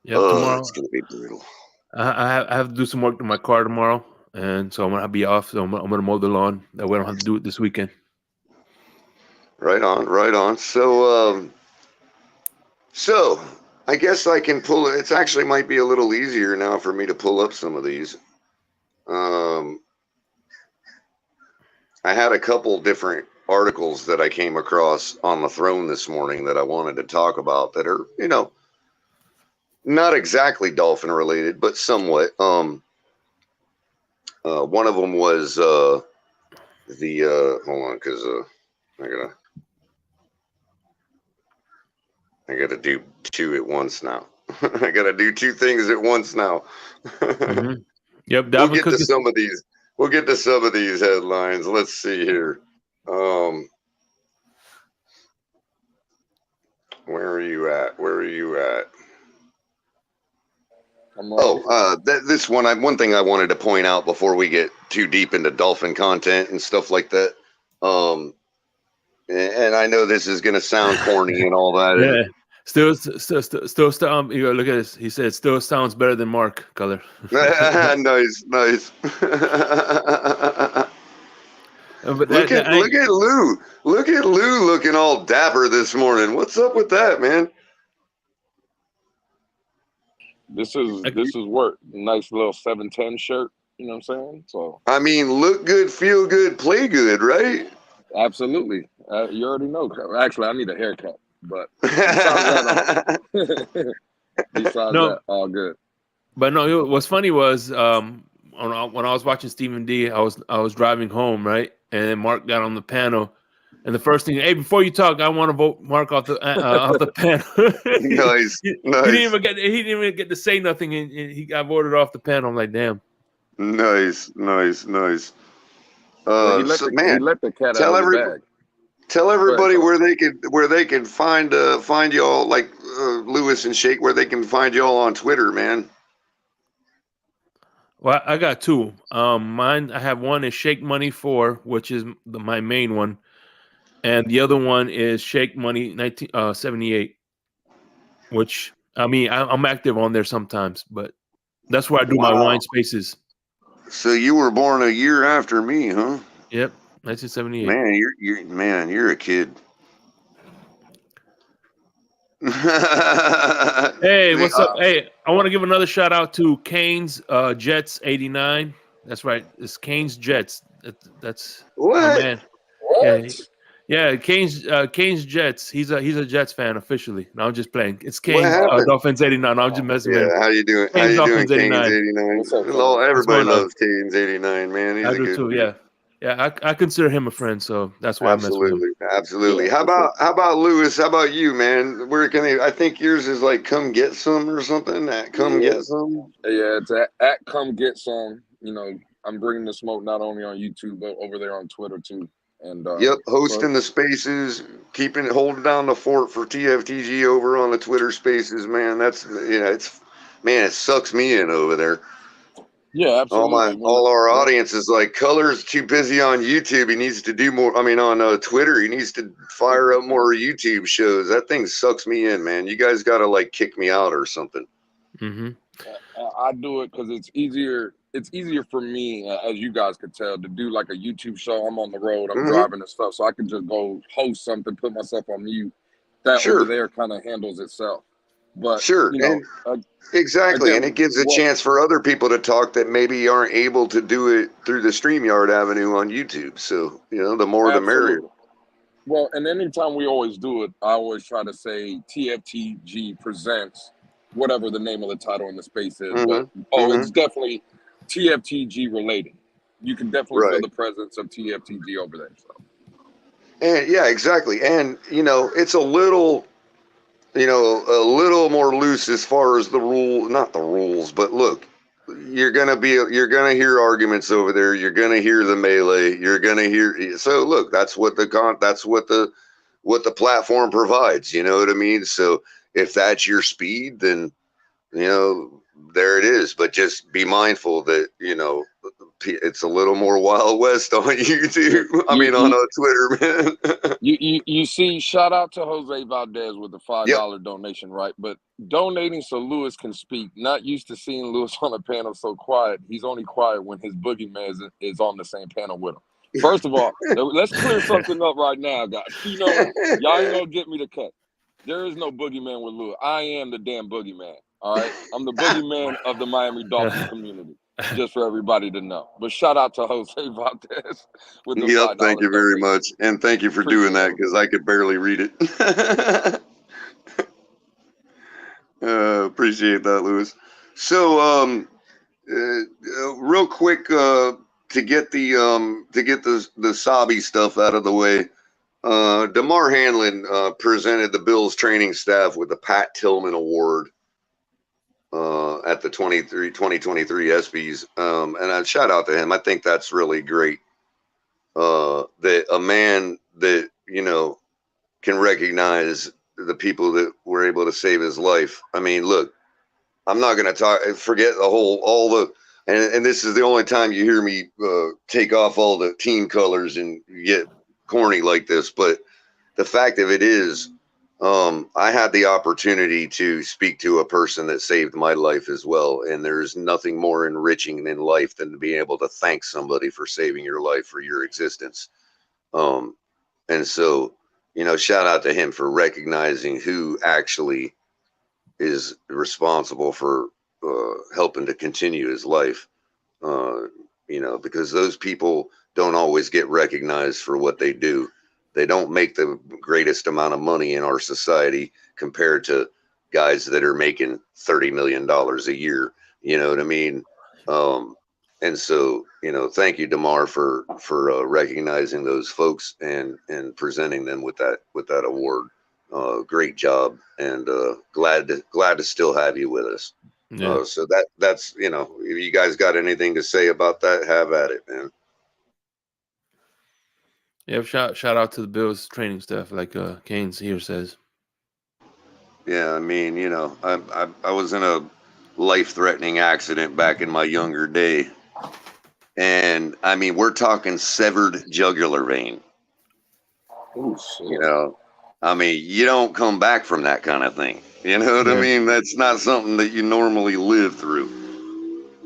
Yep. Oh, Tomorrow, it's going to be brutal. I have to do some work to my car tomorrow, and so I'm gonna be off. So I'm gonna mow the lawn. That way I don't have to do it this weekend. Right on, right on. So I guess I can pull it. It's actually might be a little easier now for me to pull up some of these. I had a couple different articles that I came across on the throne this morning that I wanted to talk about that are, not exactly dolphin related, but somewhat. One of them was hold on, because I gotta do two at once now. I gotta do two things at once now. Mm-hmm. Yep. We'll Dalvin get Cook to some of these. We'll get to some of these headlines. Let's see here. Where are you at? Where are you at? This one. One thing I wanted to point out before we get too deep into dolphin content and stuff like that. And I know this is going to sound corny and all that. Yeah. Still, you look at this. He said, "Still sounds better than Mark Color." Nice. But look at Lou. Look at Lou looking all dapper this morning. What's up with that, man? This is work. Nice little 710 shirt. You know what I'm saying? So I mean, look good, feel good, play good, right? absolutely. You already know. Actually, I need a haircut, but besides that, all good. But no, what's funny was when I was watching Stephen D, I was driving home, right, and then Mark got on the panel, and the first thing, hey, before you talk, I want to vote Mark off the panel. Nice. He didn't even get to say nothing, and he got voted off the panel. I'm like, damn. Nice. He let the cat out of the bag. Tell everybody where they can find y'all, like Lewis and Shake, where they can find y'all on Twitter, man. Well, I got two. Mine, I have one is Shake Money 4, which is my main one, and the other one is Shake Money 1978, which I mean I'm active on there sometimes, but that's where I do my wine spaces. So you were born a year after me, huh? Yep, 1978. Man, you're a kid. Hey, what's up? Hey, I want to give another shout out to Kane's Jets 89. That's right. It's Kane's Jets. That's what? My man. What? Yeah, Kane's Jets. He's a Jets fan officially. No, I'm just playing. It's Kane's Dolphins 89. No, I'm just messing with him. How you doing? Kane's Dolphins 89. Everybody loves Kane's 89, man. He's I do too. Dude. Yeah. I consider him a friend, so that's why I mess with him. Absolutely. How about Lewis? How about you, man? Where can they? I think yours is like come get some or something. Get some. Yeah, it's at come get some. I'm bringing the smoke not only on YouTube but over there on Twitter too. And hosting the spaces, holding down the fort for TFTG over on the Twitter spaces, man. That's it sucks me in over there. Yeah, absolutely. All our audience is like, Color's too busy on YouTube. He needs to do more. I mean, on Twitter, he needs to fire up more YouTube shows. That thing sucks me in, man. You guys got to like kick me out or something. Mm-hmm. I do it because it's easier. It's easier for me, as you guys could tell, to do like a YouTube show. I'm on the road, I'm driving and stuff, so I can just go host something, put myself on mute. That over there kind of handles itself. But exactly, and it gives a chance for other people to talk that maybe aren't able to do it through the StreamYard avenue on YouTube. So the more the merrier. Well, and anytime we always do it, I always try to say TFTG presents whatever the name of the title in the space is. But it's definitely TFTG related. You can definitely feel the presence of TFTG over there. So. And yeah, exactly. And it's a little more loose as far as not the rules, but look, you're gonna hear arguments over there. You're gonna hear the melee. You're gonna hear. So look, that's what the platform provides. You know what I mean? So if that's your speed, then you know, there it is. But just be mindful that, you know, it's a little more Wild West on YouTube. I mean, on Twitter, man. You see, shout out to Jose Valdez with the $5 Yep. donation, right? But donating so Lewis can speak. Not used to seeing Lewis on a panel so quiet. He's only quiet when his boogeyman is on the same panel with him. First of all, let's clear something up right now, guys. You know, y'all ain't gonna get me to cut. There is no boogeyman with Lewis. I am the damn boogeyman. All right, I'm the boogeyman of the Miami Dolphins community. Just for everybody to know. But shout out to Jose Valdez with the $5 Thank you very donation. much. And thank you for doing that, because I could barely read it. Appreciate that, Lewis. So, real quick, to get the Sabi stuff out of the way, DeMar Hamlin presented the Bills training staff with the Pat Tillman Award at the 2023 ESPYs, and I shout out to him. I think that's really great. That a man that, you know, can recognize the people that were able to save his life. I mean, look, I'm not going to forget and this is the only time you hear me take off all the team colors and get corny like this. But the fact of it is, I had the opportunity to speak to a person that saved my life as well. And there's nothing more enriching in life than to be able to thank somebody for saving your life, for your existence. And so, you know, shout out to him for recognizing who actually is responsible for helping to continue his life. You know, because those people don't always get recognized for what they do. They don't make the greatest amount of money in our society compared to guys that are making $30 million a year. You know what I mean? And so, you know, thank you, DeMar, for recognizing those folks and presenting them with that award. Great job, and glad to still have you with us. Yeah. So that's, you know, if you guys got anything to say about that, have at it, man. Yeah, shout out to the Bills training staff, like Keynes here says. Yeah, I mean, you know, I was in a life-threatening accident back in my younger day, and I mean, we're talking severed jugular vein. Ooh, shit. You know, I mean, you don't come back from that kind of thing. You know what I mean? That's not something that you normally live through.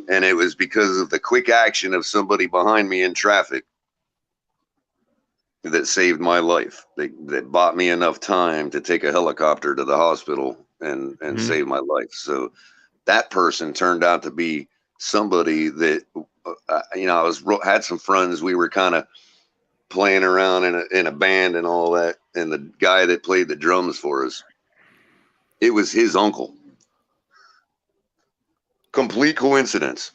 And it was because of the quick action of somebody behind me in traffic that saved my life. That bought me enough time to take a helicopter to the hospital and save my life. So that person turned out to be somebody that, you know, had some friends. We were kind of playing around in a band and all that. And the guy that played the drums for us, it was his uncle. Complete coincidence.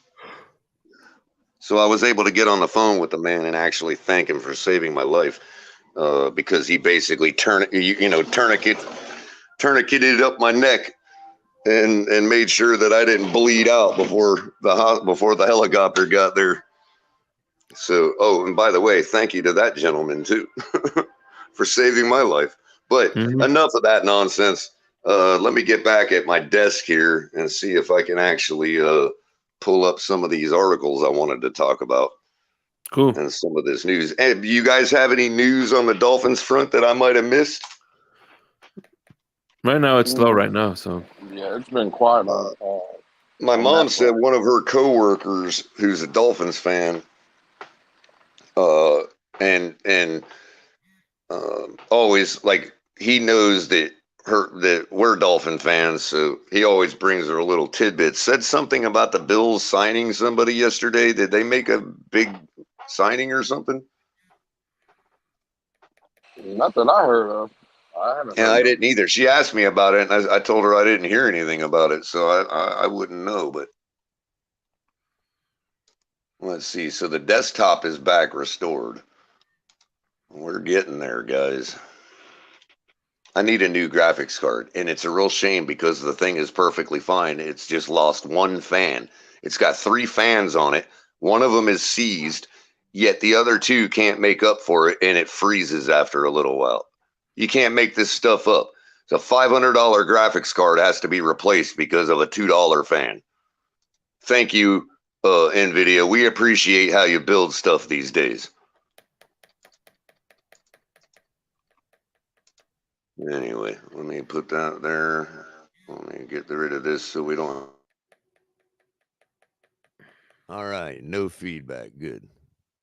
So I was able to get on the phone with the man and actually thank him for saving my life, because he basically tourniqueted up my neck and made sure that I didn't bleed out before the helicopter got there. So, oh, and by the way, thank you to that gentleman too for saving my life. But enough of that nonsense. Let me get back at my desk here and see if I can actually pull up some of these articles I wanted to talk about. Cool. And some of this news. And do you guys have any news on the Dolphins front that I might have missed? Right now, it's slow right now. So yeah, it's been quiet. My mom said one of her coworkers, who's a Dolphins fan, and always, like, he knows that we're Dolphin fans, so he always brings her a little tidbit. Said something about the Bills signing somebody yesterday. Did they make a big signing or something? Not that I heard of. I haven't. And I didn't either. She asked me about it, and I told her I didn't hear anything about it, so I wouldn't know. But let's see. So the desktop is back restored. We're getting there, guys. I need a new graphics card, and it's a real shame because the thing is perfectly fine. It's just lost one fan. It's got 3 fans on it. One of them is seized, yet the other 2 can't make up for it, and it freezes after a little while. You can't make this stuff up. The $500 graphics card has to be replaced because of a $2 fan. Thank you, NVIDIA. We appreciate how you build stuff these days. Anyway, let me put that there. Let me get rid of this so we don't. All right, no feedback. Good.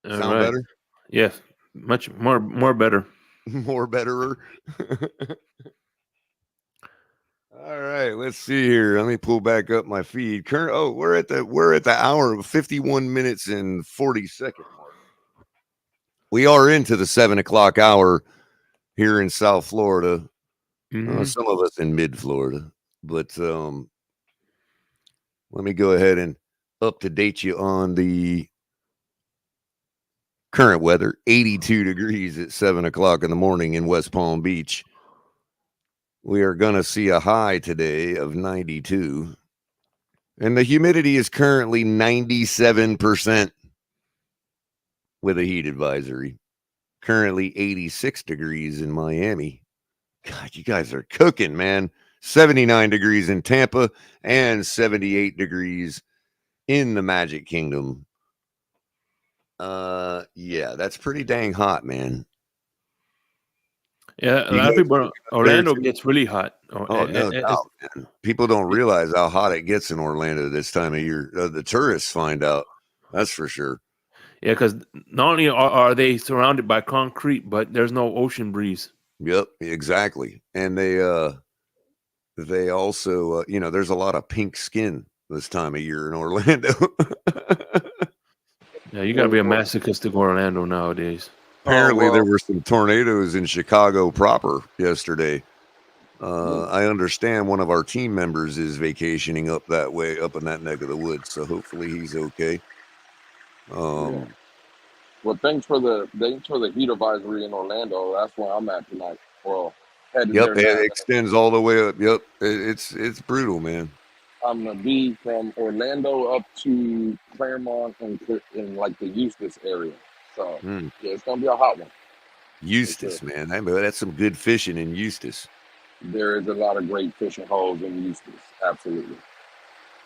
Sound better? Yes, much more better. More betterer. All right, let's see here. Let me pull back up my feed. We're at the hour of 51 minutes and 40 seconds mark. We are into the 7 o'clock hour here in South Florida. Some of us in mid Florida, but let me go ahead and up to date you on the current weather. 82 degrees at 7 o'clock in the morning in West Palm Beach. We are going to see a high today of 92. And the humidity is currently 97% with a heat advisory. Currently 86 degrees in Miami. God, you guys are cooking, man. 79 degrees in Tampa and 78 degrees in the Magic Kingdom. Yeah, that's pretty dang hot, man. Yeah, a lot of people. Orlando gets really hot. Oh, no doubt, man. People don't realize how hot it gets in Orlando this time of year. The tourists find out. That's for sure. Yeah, because not only are they surrounded by concrete, but there's no ocean breeze. Yep, exactly. And they also, there's a lot of pink skin this time of year in Orlando. Yeah, you got to be a masochist to go to Orlando nowadays. Apparently, there were some tornadoes in Chicago proper yesterday. I understand one of our team members is vacationing up that way, up in that neck of the woods. So hopefully he's okay. Well, thanks for the heat advisory in Orlando. That's where I'm at tonight. Well, headed there now. It extends all the way up. Yep, it's brutal, man. I'm gonna be from Orlando up to Claremont and in like the Eustis area. So yeah, it's gonna be a hot one. Eustis, man. That's some good fishing in Eustis. There is a lot of great fishing holes in Eustis. Absolutely.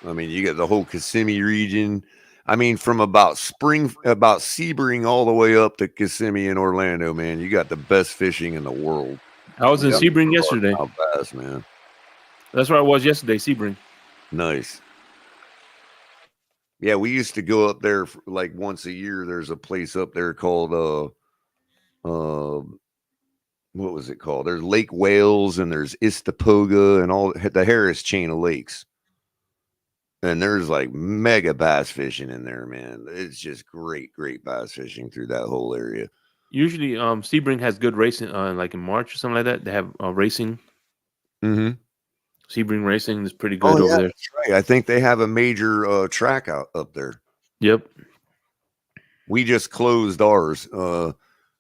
I mean, you got the whole Kissimmee region. I mean, from about Sebring all the way up to Kissimmee and Orlando, man. You got the best fishing in the world. I was in Sebring yesterday. How fast, man. That's where I was yesterday, Sebring. Nice. Yeah, we used to go up there for like once a year. There's a place up there called what was it called? There's Lake Wales and there's Istapoga and all the Harris chain of lakes. And there's like mega bass fishing in there, man. It's just great bass fishing through that whole area. Usually, Sebring has good racing, like in March or something like that. They have racing. Mm-hmm. Sebring Racing is pretty good over there. That's right. I think they have a major track up there. Yep. We just closed ours.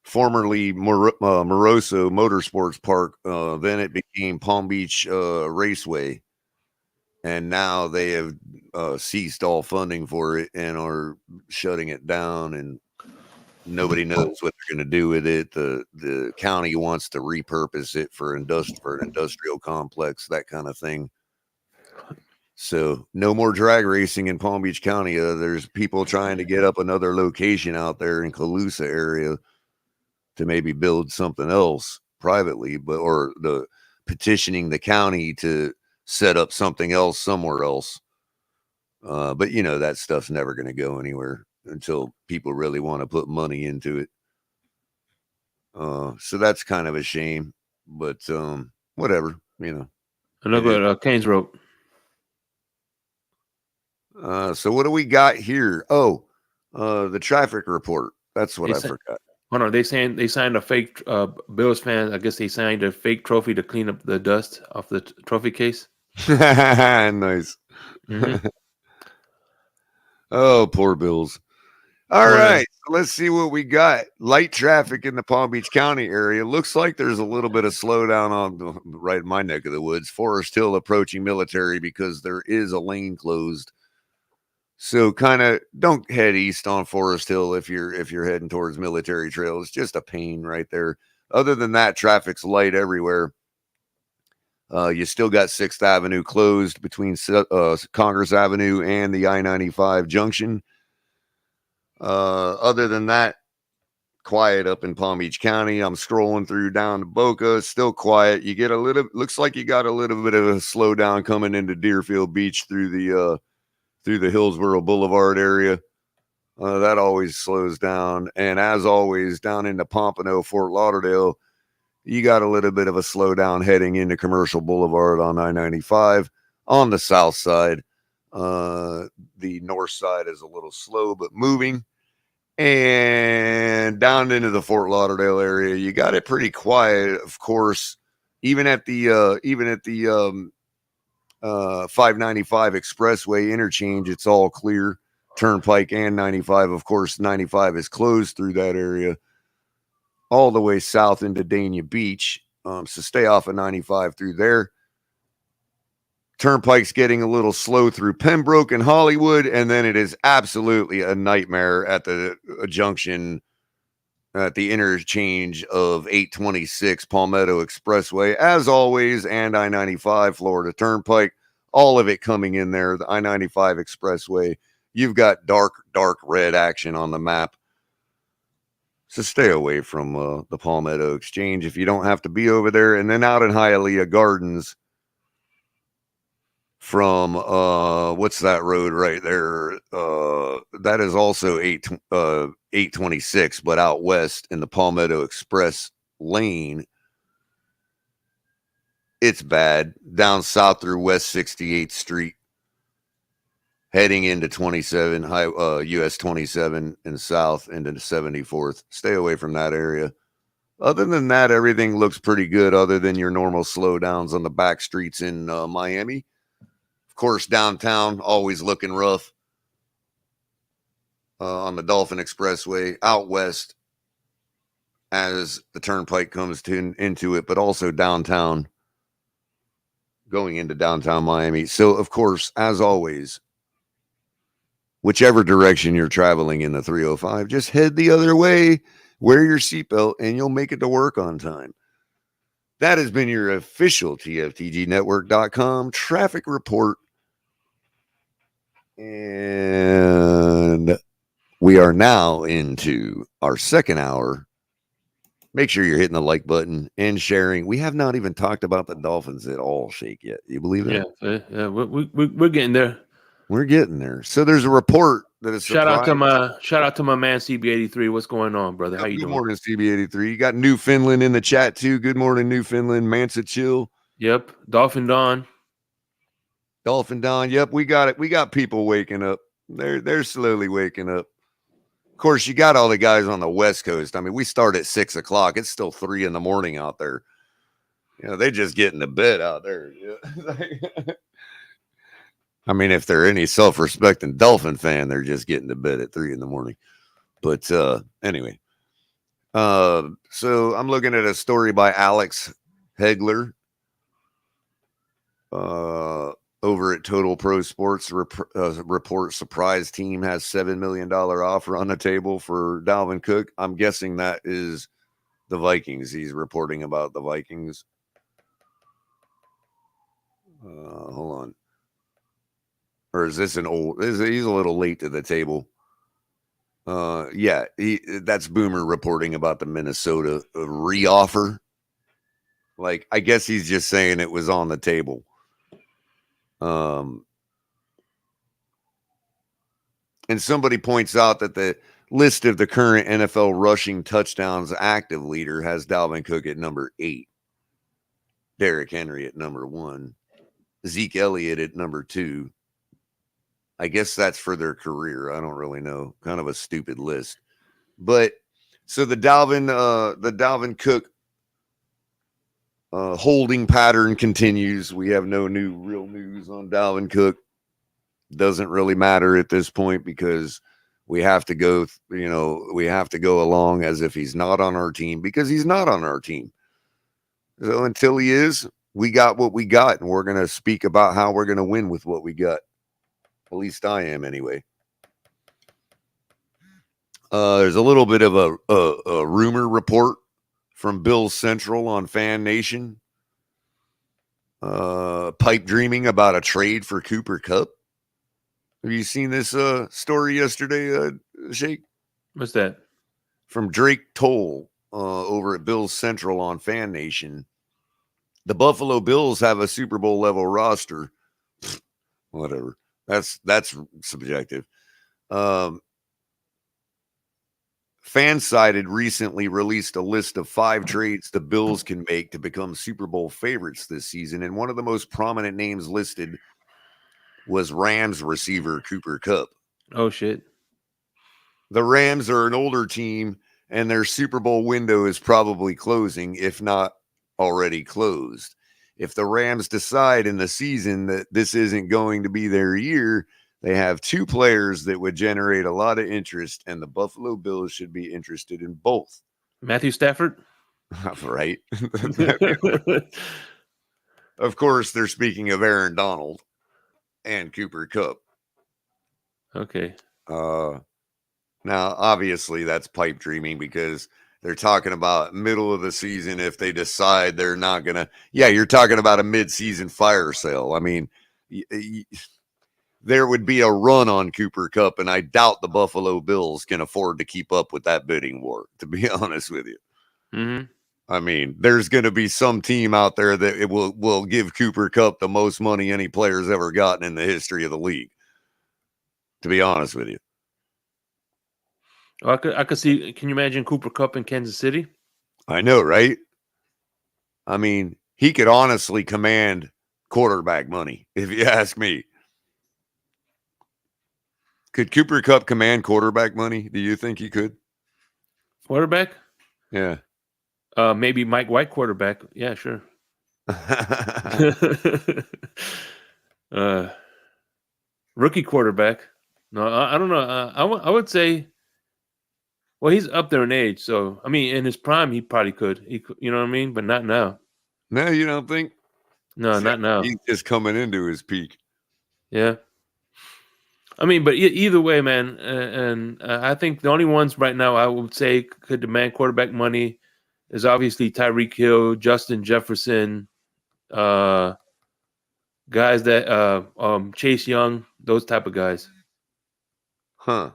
Formerly Moroso Motorsports Park. Then it became Palm Beach Raceway. And now they have ceased all funding for it and are shutting it down, and nobody knows what they're going to do with it. The county wants to repurpose it for an industrial complex, that kind of thing. So no more drag racing in Palm Beach County. There's people trying to get up another location out there in Calusa area to maybe build something else privately, or the petitioning the county to set up something else somewhere else. But that stuff's never going to go anywhere until people really want to put money into it. So that's kind of a shame, but whatever, And look at Kane's Rope. So what do we got here? The traffic report. That's what I forgot. Hold on, they signed a fake Bills fan. I guess they signed a fake trophy to clean up the dust off the trophy case. Nice. Mm-hmm. Oh, poor Bills. All right, so let's see what we got. Light traffic in the Palm Beach County area. Looks like there's a little bit of slowdown on right in my neck of the woods. Forest Hill approaching Military because there is a lane closed. So kind of don't head east on Forest Hill if you're heading towards Military Trail. It's just a pain right there. Other than that, traffic's light everywhere. You still got 6th Avenue closed between Congress Avenue and the I-95 junction. Other than that, quiet up in Palm Beach County. I'm scrolling through down to Boca, still quiet. You get looks like you got a little bit of a slowdown coming into Deerfield Beach through the Hillsborough Boulevard area. That always slows down. And as always, down into Pompano, Fort Lauderdale, you got a little bit of a slowdown heading into Commercial Boulevard on I-95 on the south side. The north side is a little slow, but moving. And down into the Fort Lauderdale area, you got it pretty quiet, of course. Even at the 595 Expressway interchange, it's all clear. Turnpike and 95, of course, 95 is closed through that area, all the way south into Dania Beach. So stay off of 95 through there. Turnpike's getting a little slow through Pembroke and Hollywood, and then it is absolutely a nightmare at the junction at the interchange of 826 Palmetto Expressway, as always, and I-95 Florida Turnpike, all of it coming in there. The I-95 Expressway, you've got dark red action on the map. So stay away from the Palmetto Exchange if you don't have to be over there. And then out in Hialeah Gardens, from what's that road right there? That is also 826, but out west in the Palmetto Express lane, it's bad. Down south through West 68th Street, heading into 27 US 27 and south into 74th. Stay away from that area. Other than that, everything looks pretty good, other than your normal slowdowns on the back streets in Miami. Of course, downtown, always looking rough on the Dolphin Expressway, out west as the turnpike comes into it, but also downtown, going into downtown Miami. So, of course, as always, whichever direction you're traveling in the 305, just head the other way, wear your seatbelt, and you'll make it to work on time. That has been your official TFTGnetwork.com traffic report. And we are now into our second hour. Make sure you're hitting the like button and sharing. We have not even talked about the Dolphins at all, Shake, yet. You believe that? Yeah, we're getting there. We're getting there. So there's a report that is shout out to my man CB83. What's going on, brother? How you doing? Good morning, CB83. You got Newfoundland in the chat too. Good morning, Newfoundland. Mansa Chill. Yep. Dolphin Don. Yep, we got it. We got people waking up. They're slowly waking up. Of course, you got all the guys on the West Coast. I mean, we start at 6 o'clock. It's still 3 a.m. out there. You know, they just get into bed out there. I mean, if they're any self-respecting Dolphin fan, they're just getting to bed at 3 a.m. But anyway, so I'm looking at a story by Alex Hegler. Over at Total Pro Sports, report surprise team has $7 million offer on the table for Dalvin Cook. I'm guessing that is the Vikings. He's reporting about the Vikings. Hold on. Or is this an old? He's a little late to the table. Yeah, that's Boomer reporting about the Minnesota reoffer. Like, I guess he's just saying it was on the table. And somebody points out that the list of the current NFL rushing touchdowns active leader has Dalvin Cook at number 8, Derrick Henry at number 1, Zeke Elliott at number 2. I guess that's for their career. I don't really know. Kind of a stupid list. But so the Dalvin Cook holding pattern continues. We have no real news on Dalvin Cook. Doesn't really matter at this point because we have to go, we have to go along as if he's not on our team, because he's not on our team. So until he is, we got what we got, and we're going to speak about how we're going to win with what we got. At least I am anyway. There's a little bit of a rumor report from Bill Central on Fan Nation. pipe dreaming about a trade for Cooper Kupp. Have you seen this story yesterday, Shake? What's that? From Drake Toll over at Bills Central on Fan Nation. The Buffalo Bills have a Super Bowl level roster. Whatever. That's subjective. Fansided recently released a list of 5 trades the Bills can make to become Super Bowl favorites this season, and one of the most prominent names listed was Rams receiver Cooper Kupp. Oh, shit. The Rams are an older team, and their Super Bowl window is probably closing, if not already closed. If the Rams decide in the season that this isn't going to be their year, they have 2 players that would generate a lot of interest, and the Buffalo Bills should be interested in both. Matthew Stafford? Right. Of course, they're speaking of Aaron Donald and Cooper Kupp. Okay. Now, obviously, that's pipe dreaming because they're talking about middle of the season if they decide they're not going to. Yeah, you're talking about a mid-season fire sale. I mean, there would be a run on Cooper Kupp, and I doubt the Buffalo Bills can afford to keep up with that bidding war, to be honest with you. Mm-hmm. I mean, there's going to be some team out there that it will give Cooper Kupp the most money any player's ever gotten in the history of the league, to be honest with you. I could see. Can you imagine Cooper Kupp in Kansas City? I know, right? I mean, he could honestly command quarterback money, if you ask me. Could Cooper Kupp command quarterback money? Do you think he could? Quarterback? Yeah. Maybe Mike White quarterback. Yeah, sure. Rookie quarterback. No, I don't know. I would say. Well, he's up there in age, so I mean, in his prime, he probably could. You know what I mean? But not now. No, you don't think? No, not now. He's just coming into his peak. Yeah. I mean, but either way, man, and I think the only ones right now I would say could demand quarterback money is obviously Tyreek Hill, Justin Jefferson, guys that Chase Young, those type of guys. Huh.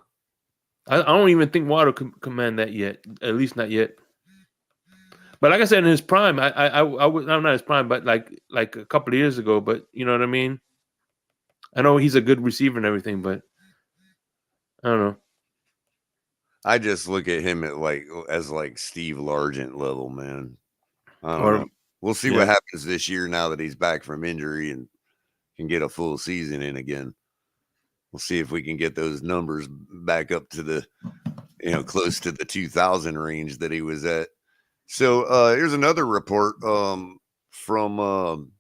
I don't even think Waddle can command that yet, at least not yet. But like I said, in his prime, I'm not his prime, but like a couple of years ago. But you know what I mean? I know he's a good receiver and everything, but I don't know. I just look at him as Steve Largent level, man. I don't know. We'll see what happens this year now that he's back from injury and can get a full season in again. We'll see if we can get those numbers back up to the, close to the 2000 range that he was at. So here's another report from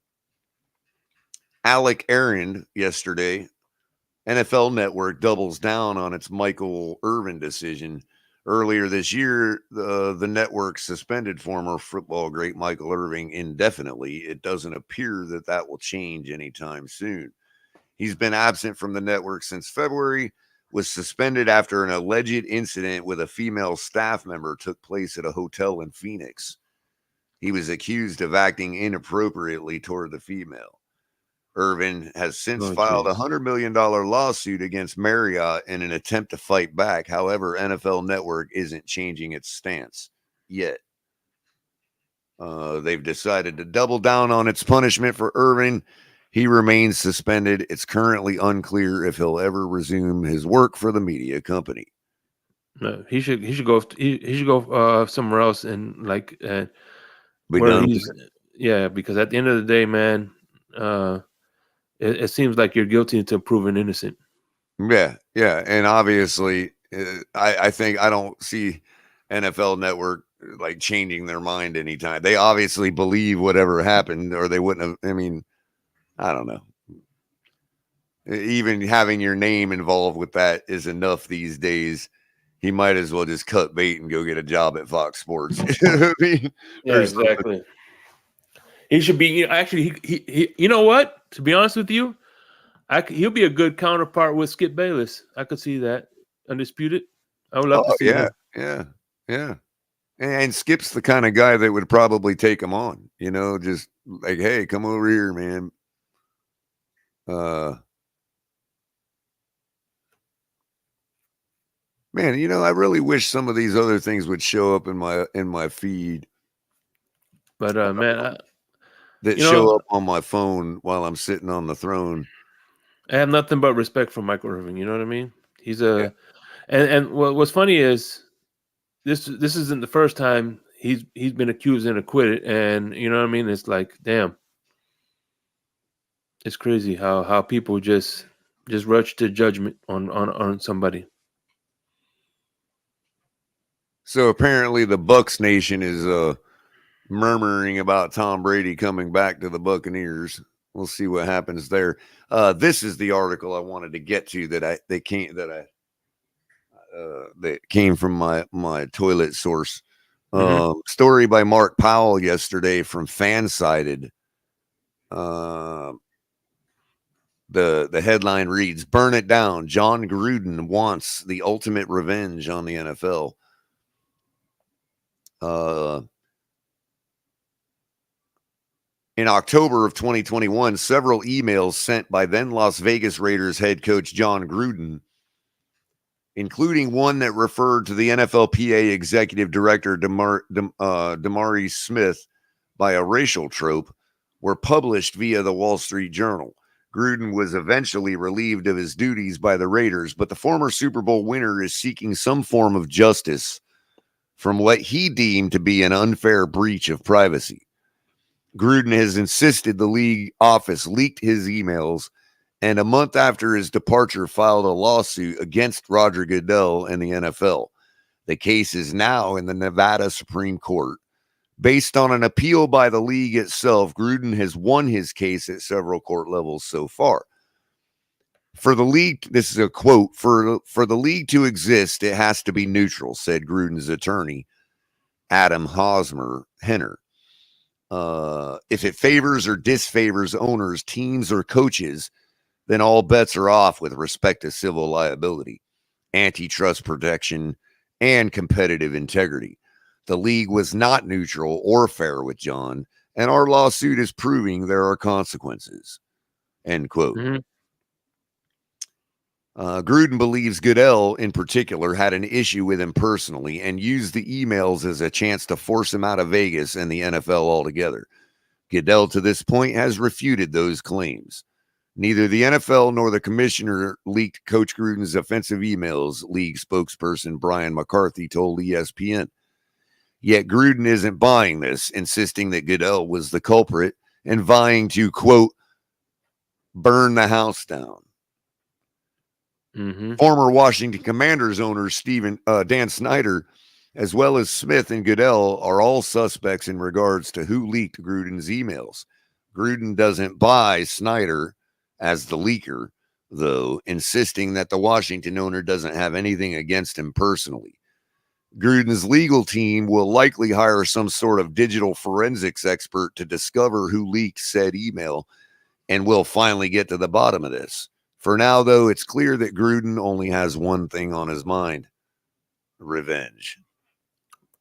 Alec Aaron yesterday. NFL Network doubles down on its Michael Irvin decision. Earlier this year, the network suspended former football great Michael Irvin indefinitely. It doesn't appear that will change anytime soon. He's been absent from the network since February, was suspended after an alleged incident with a female staff member took place at a hotel in Phoenix. He was accused of acting inappropriately toward the female. Irvin has since filed a $100 million lawsuit against Marriott in an attempt to fight back. However, NFL Network isn't changing its stance yet. They've decided to double down on its punishment for Irvin. He remains suspended. It's currently unclear if he'll ever resume his work for the media company. No, he should go. He should go somewhere else and because at the end of the day, man, it seems like you're guilty until proven innocent. Yeah, and obviously, I think I don't see NFL Network like changing their mind anytime. They obviously believe whatever happened, or they wouldn't have. I mean, I don't know. Even having your name involved with that is enough these days. He might as well just cut bait and go get a job at Fox Sports. You know what I mean? Yeah, exactly. He should be actually. He you know what? To be honest with you, he'll be a good counterpart with Skip Bayless. I could see that. Undisputed. I would love to see him. Yeah. And Skip's the kind of guy that would probably take him on, you know, just like, hey, come over here, man. Man, you know, I really wish some of these other things would show up in my feed. But man, that show up on my phone while I'm sitting on the throne. I have nothing but respect for Michael Irvin. You know what I mean? He's a and what's funny is this isn't the first time he's been accused and acquitted, and you know what I mean? It's like, damn, it's crazy how people just rush to judgment on somebody. So apparently the Bucks Nation is murmuring about Tom Brady coming back to the Buccaneers. We'll see what happens there. This is the article I wanted to get to that came from my toilet source. Story by Mark Powell yesterday from Fansided. The headline reads, "Burn it down. John Gruden wants the ultimate revenge on the NFL." In October of 2021, several emails sent by then Las Vegas Raiders head coach John Gruden, including one that referred to the NFLPA executive director Damari Smith by a racial trope, were published via the Wall Street Journal. Gruden was eventually relieved of his duties by the Raiders, but the former Super Bowl winner is seeking some form of justice from what he deemed to be an unfair breach of privacy. Gruden has insisted the league office leaked his emails, and a month after his departure filed a lawsuit against Roger Goodell and the NFL. The case is now in the Nevada Supreme Court. Based on an appeal by the league itself, Gruden has won his case at several court levels so far. For the league, this is a quote, for the league to exist, it has to be neutral, said Gruden's attorney, Adam Hosmer-Henner. If it favors or disfavors owners, teams, or coaches, then all bets are off with respect to civil liability, antitrust protection, and competitive integrity. The league was not neutral or fair with John, and our lawsuit is proving there are consequences. End quote. Gruden believes Goodell, in particular, had an issue with him personally and used the emails as a chance to force him out of Vegas and the NFL altogether. Goodell, to this point, has refuted those claims. Neither the NFL nor the commissioner leaked Coach Gruden's offensive emails, league spokesperson Brian McCarthy told ESPN. Yet Gruden isn't buying this, insisting that Goodell was the culprit and vying to, quote, burn the house down. Former Washington Commanders owner Dan Snyder, as well as Smith and Goodell, are all suspects in regards to who leaked Gruden's emails. Gruden doesn't buy Snyder as the leaker, though, insisting that the Washington owner doesn't have anything against him personally. Gruden's legal team will likely hire some sort of digital forensics expert to discover who leaked said email, and we'll finally get to the bottom of this. For now, though, it's clear that Gruden only has one thing on his mind: revenge.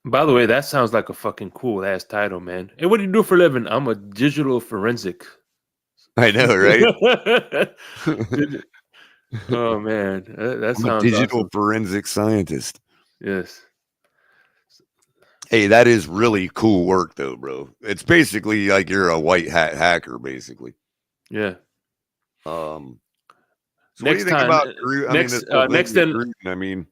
By the way, that sounds like a fucking cool ass title, man. Hey, what do you do for a living? I'm a digital forensic. I know, right? Oh man, that sounds a digital awesome. forensic scientist. Yes. Hey, that is really cool work, though, bro. It's basically like you're a white hat hacker, basically. Yeah. So next what do you think time, about Gruden?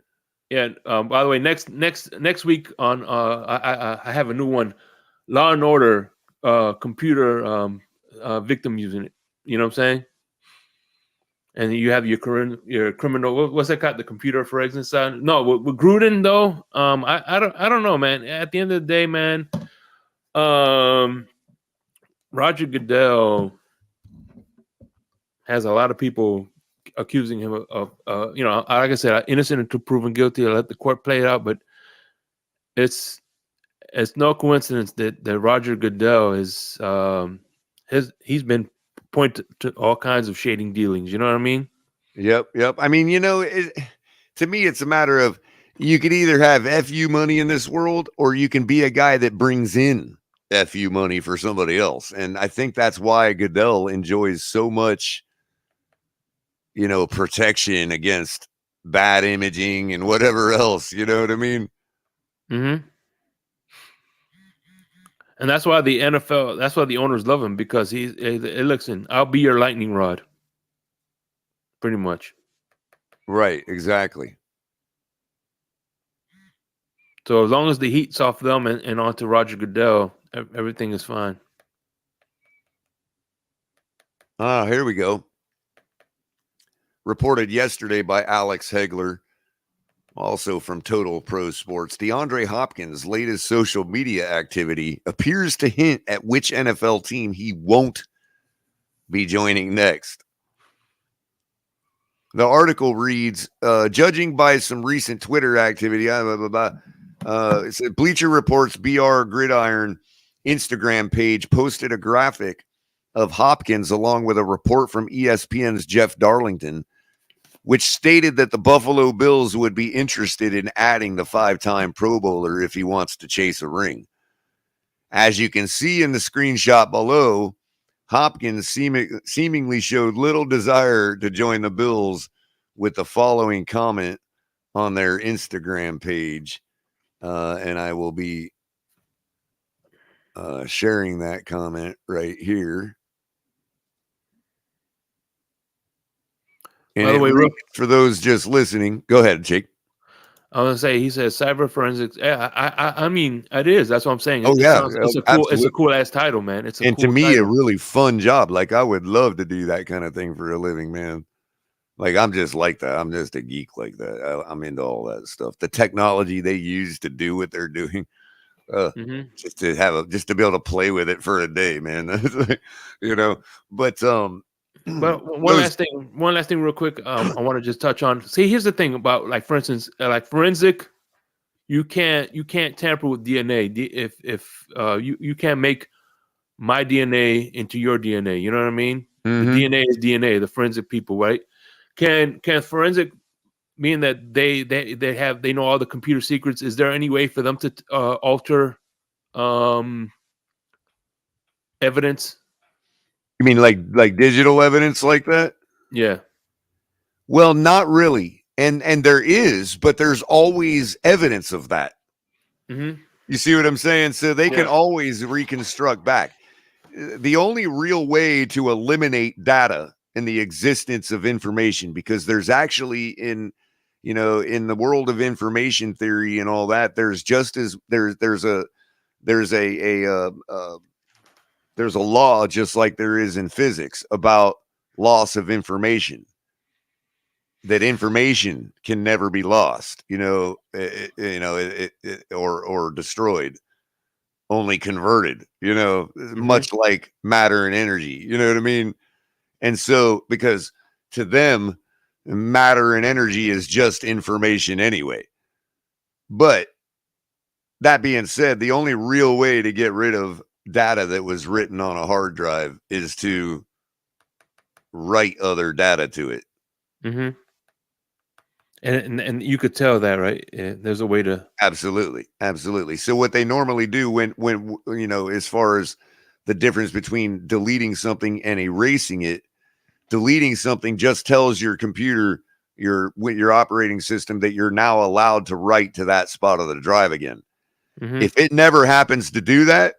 Yeah. By the way, next week on I have a new one, Law and Order, computer victim using it. You know what I'm saying? And you have your criminal. What's that called? The computer forensics side. No, with Gruden though. I don't know, man. At the end of the day, man. Roger Goodell has a lot of people accusing him of like I said, innocent until proven guilty. I'll let the court play it out, but it's no coincidence that Roger Goodell is he's been pointed to all kinds of shading dealings. You know what I mean? Yep. I mean, to me, it's a matter of You could either have FU money in this world, or you can be a guy that brings in FU money for somebody else. And I think that's why Goodell enjoys so much, protection against bad imaging and whatever else. You know what I mean? Mm-hmm. And that's why the NFL, that's why the owners love him, because listen, I'll be your lightning rod. Pretty much. Right, exactly. So as long as the heat's off them and onto Roger Goodell, everything is fine. Here we go. Reported yesterday by Alex Hegler, also from Total Pro Sports. DeAndre Hopkins' latest social media activity appears to hint at which NFL team he won't be joining next. The article reads, judging by some recent Twitter activity, it said Bleacher Report's BR Gridiron Instagram page posted a graphic of Hopkins along with a report from ESPN's Jeff Darlington, which stated that the Buffalo Bills would be interested in adding the 5-time Pro Bowler if he wants to chase a ring. As you can see in the screenshot below, Hopkins seemingly showed little desire to join the Bills with the following comment on their Instagram page. And I will be sharing that comment right here. And by the way, for those just listening, go ahead, Jake. I was gonna say, he says cyber forensics. Yeah, I mean, it is. That's what I'm saying. It's a cool ass title, man. It's to me a really fun job. Like, I would love to do that kind of thing for a living, man. Like, I'm just like that. I'm just a geek like that. I'm into all that stuff. The technology they use to do what they're doing, just to be able to play with it for a day, man. But But one last thing, real quick. I want to just touch on. See, here's the thing about, like, for instance, like forensic. You can't tamper with DNA. If you can't make my DNA into your DNA. You know what I mean? Mm-hmm. The DNA is DNA. The forensic people, right? Can forensic mean that they know all the computer secrets? Is there any way for them to alter evidence? You mean like digital evidence like that? Yeah. Well, not really. And there is, but there's always evidence of that. Mm-hmm. You see what I'm saying? So they can always reconstruct back. The only real way to eliminate data in the existence of information, because there's actually in the world of information theory and all that, there's a law, just like there is in physics, about loss of information. That information can never be lost, or destroyed, only converted, much like matter and energy. You know what I mean? And so, because to them, matter and energy is just information anyway. But that being said, the only real way to get rid of data that was written on a hard drive is to write other data to it. Mm-hmm. And you could tell that, right? There's a way to. Absolutely. So what they normally do when as far as the difference between deleting something and erasing it, deleting something just tells your computer, your operating system, that you're now allowed to write to that spot of the drive again. Mm-hmm. If it never happens to do that,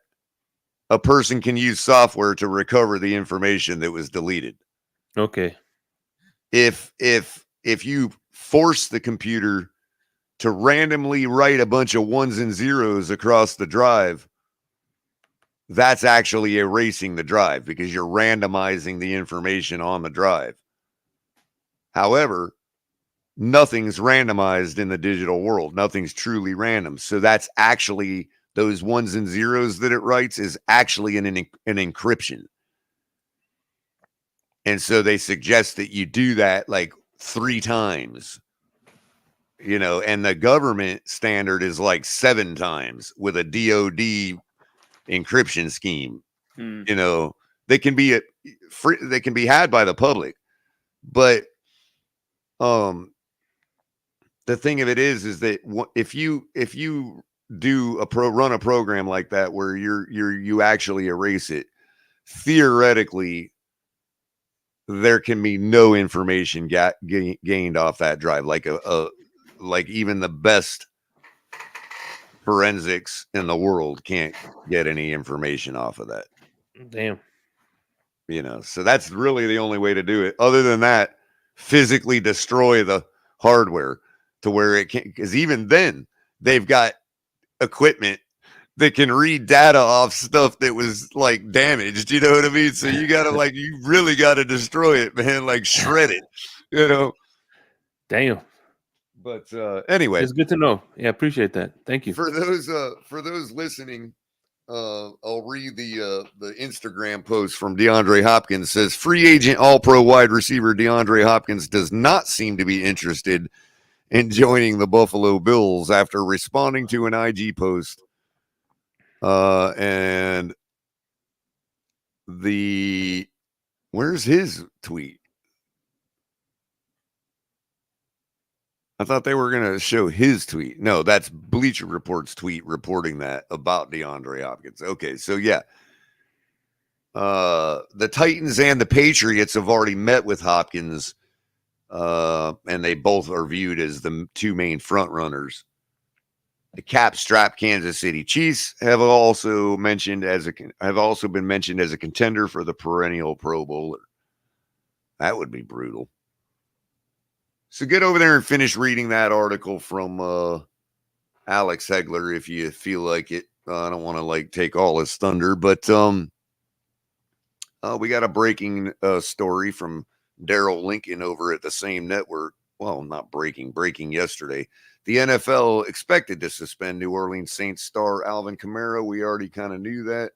a person can use software to recover the information that was deleted. Okay. If you force the computer to randomly write a bunch of ones and zeros across the drive, that's actually erasing the drive, because you're randomizing the information on the drive. However, nothing's randomized in the digital world. Nothing's truly random. So that's actually, those ones and zeros that it writes is actually an encryption. And so they suggest that you do that like 3 times. And the government standard is like 7 times with a DOD encryption scheme. They can be they can be had by the public, but the thing of it is that if you run a program like that where you actually erase it, theoretically there can be no information gained off that drive. Like like even the best forensics in the world can't get any information off of that. Damn. You know, so that's really the only way to do it. Other than that, physically destroy the hardware to where it can't, because even then they've got equipment that can read data off stuff that was like damaged. You know what I mean? So you gotta you really gotta destroy it, man. Like shred it. You know. Damn. But anyway, it's good to know. Yeah, appreciate that. Thank you. For those listening. I'll read the Instagram post from DeAndre Hopkins. Says free agent All-Pro wide receiver DeAndre Hopkins does not seem to be interested in joining the Buffalo Bills after responding to an IG post. And where's his tweet? I thought they were going to show his tweet. No, that's Bleacher Report's tweet reporting that about DeAndre Hopkins. Okay, so yeah. The Titans and the Patriots have already met with Hopkins, and they both are viewed as the two main front runners. The cap-strapped Kansas City Chiefs have also been mentioned as a contender for the perennial Pro Bowler. That would be brutal. So get over there and finish reading that article from Alex Hegler if you feel like it. I don't want to take all his thunder, but we got a breaking story from Daryl Lincoln over at the same network. Well, not breaking yesterday. The NFL expected to suspend New Orleans Saints star Alvin Kamara. We already kind of knew that.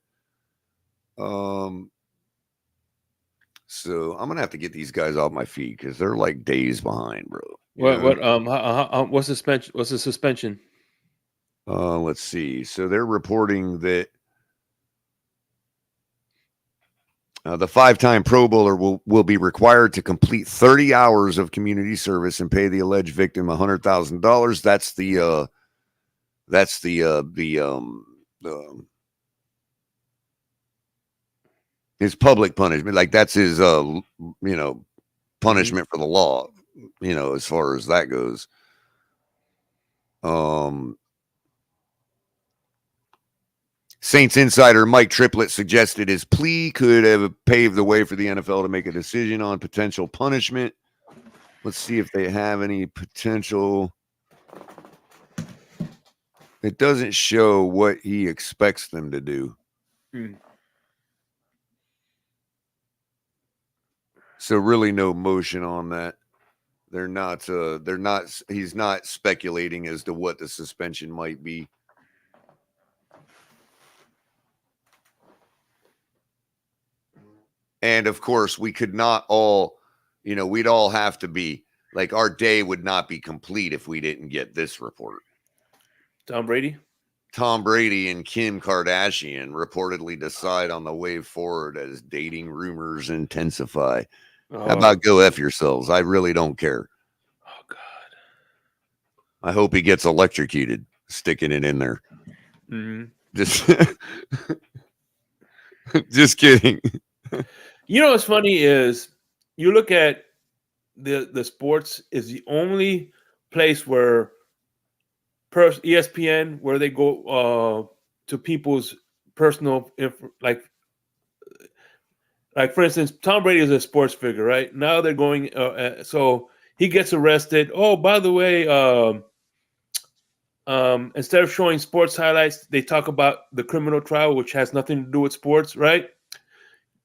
So I'm gonna have to get these guys off my feet because they're like days behind, bro. What's the suspension? Let's see. So they're reporting that the 5-time Pro Bowler will be required to complete 30 hours of community service and pay the alleged victim $100,000. That's his public punishment. Like that's his punishment for the law, as far as that goes. Saints insider Mike Triplett suggested his plea could have paved the way for the NFL to make a decision on potential punishment. Let's see if they have any potential. It doesn't show what he expects them to do. So really no motion on that. He's not speculating as to what the suspension might be. And of course, we could not all, we'd all have to be like, our day would not be complete if we didn't get this report. Tom Brady and Kim Kardashian reportedly decide on the way forward as dating rumors intensify. How about go F yourselves? I really don't care. Oh, God. I hope he gets electrocuted, sticking it in there. Mm-hmm. Just kidding. What's funny is you look at the sports is the only place where ESPN, where they go to people's personal like for instance, Tom Brady is a sports figure, right? Now they're going so he gets arrested. Oh, by the way, instead of showing sports highlights, they talk about the criminal trial, which has nothing to do with sports, right?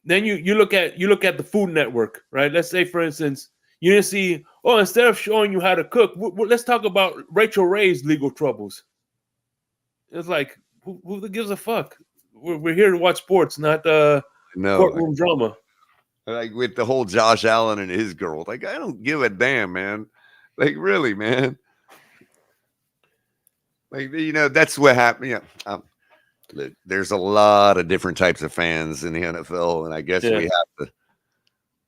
Then you look at the Food Network, right? Let's say, for instance, you didn't see, instead of showing you how to cook, let's talk about Rachel Ray's legal troubles. It's like, who gives a fuck? We're here to watch sports, not courtroom drama. Like with the whole Josh Allen and his girl. Like, I don't give a damn, man. Like, really, man. Like, that's what happened. Yeah. Look, there's a lot of different types of fans in the NFL, and I guess we have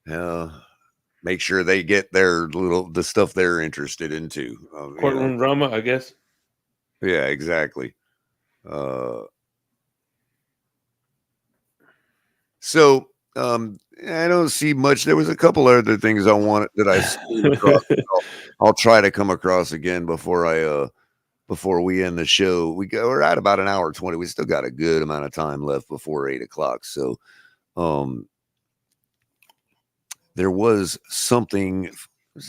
to make sure they get the stuff they're interested in too. Courtroom drama, I guess. Yeah, exactly. So I don't see much. There was a couple other things I wanted that I came across. I'll try to come across again before we end the show. We're at about an hour 20. We still got a good amount of time left before 8 o'clock. So there was something. Let's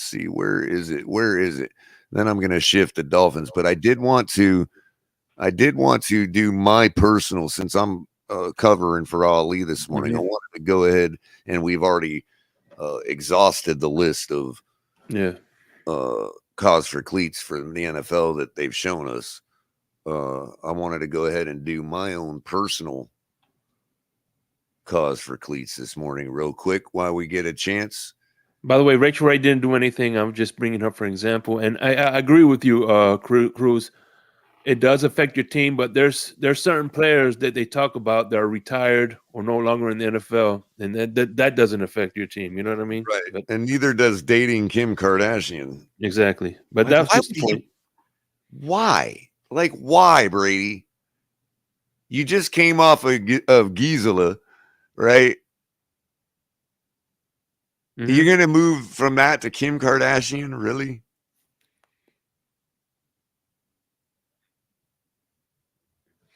see, where is it? Then I'm going to shift the Dolphins, but I did want to do my personal, since I'm covering for Ali this morning. I wanted to go ahead, and we've already exhausted the list of cause for cleats for the NFL that they've shown us. I wanted to go ahead and do my own personal cause for cleats this morning real quick while we get a chance. By the way, Rachel Ray didn't do anything. I'm just bringing her for example. And I agree with you, Cruz. It does affect your team, but there's certain players that they talk about that are retired or no longer in the NFL, and that doesn't affect your team. You know what I mean? Right. But, and neither does dating Kim Kardashian. Exactly. But that's just the point. Why? Like, why, Brady? You just came off of Gisela, right? You're going to move from that to Kim Kardashian? Really?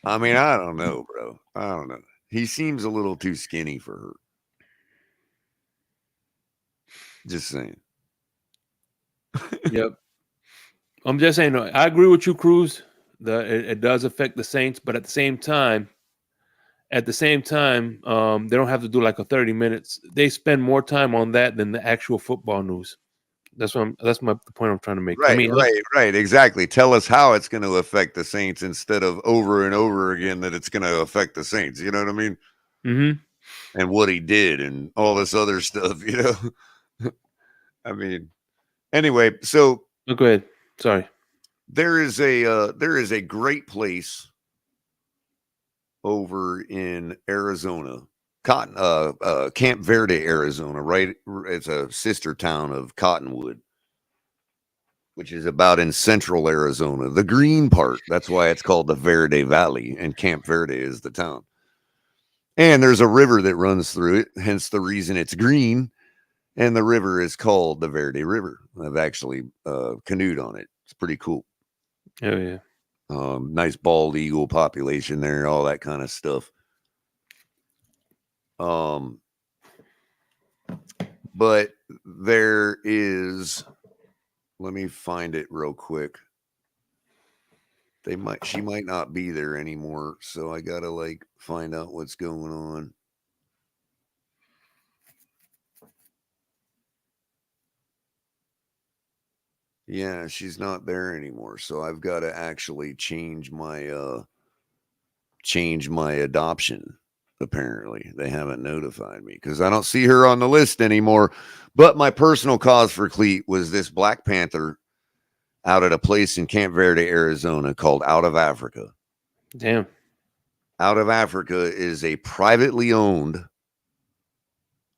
I mean, I don't know, bro. I don't know. He seems a little too skinny for her. Just saying. Yep. I'm just saying, I agree with you, Cruz. It does affect the Saints, but at the same time, they don't have to do like a 30 minutes. They spend more time on that than the actual football news. That's the point I'm trying to make. Right, right, exactly. Tell us how it's going to affect the Saints instead of over and over again that it's going to affect the Saints. You know what I mean? Mm-hmm. And what he did and all this other stuff, you know? I mean, anyway, so go ahead. Sorry. There is a great place over in Arizona, Camp Verde, Arizona, right? It's a sister town of Cottonwood, which is about in central Arizona, the green part. That's why it's called the Verde Valley, and Camp Verde is the town. And there's a river that runs through it, hence the reason it's green. And the river is called the Verde River. I've actually canoed on it. It's pretty cool. Oh, yeah. Nice bald eagle population there, all that kind of stuff. But there is, let me find it real quick. She might not be there anymore, so I gotta like find out what's going on. Yeah, she's not there anymore, so I've got to actually change my adoption. Apparently, they haven't notified me because I don't see her on the list anymore. But my personal cause for cleat was this Black Panther out at a place in Camp Verde, Arizona called Out of Africa. Damn. Out of Africa is a privately owned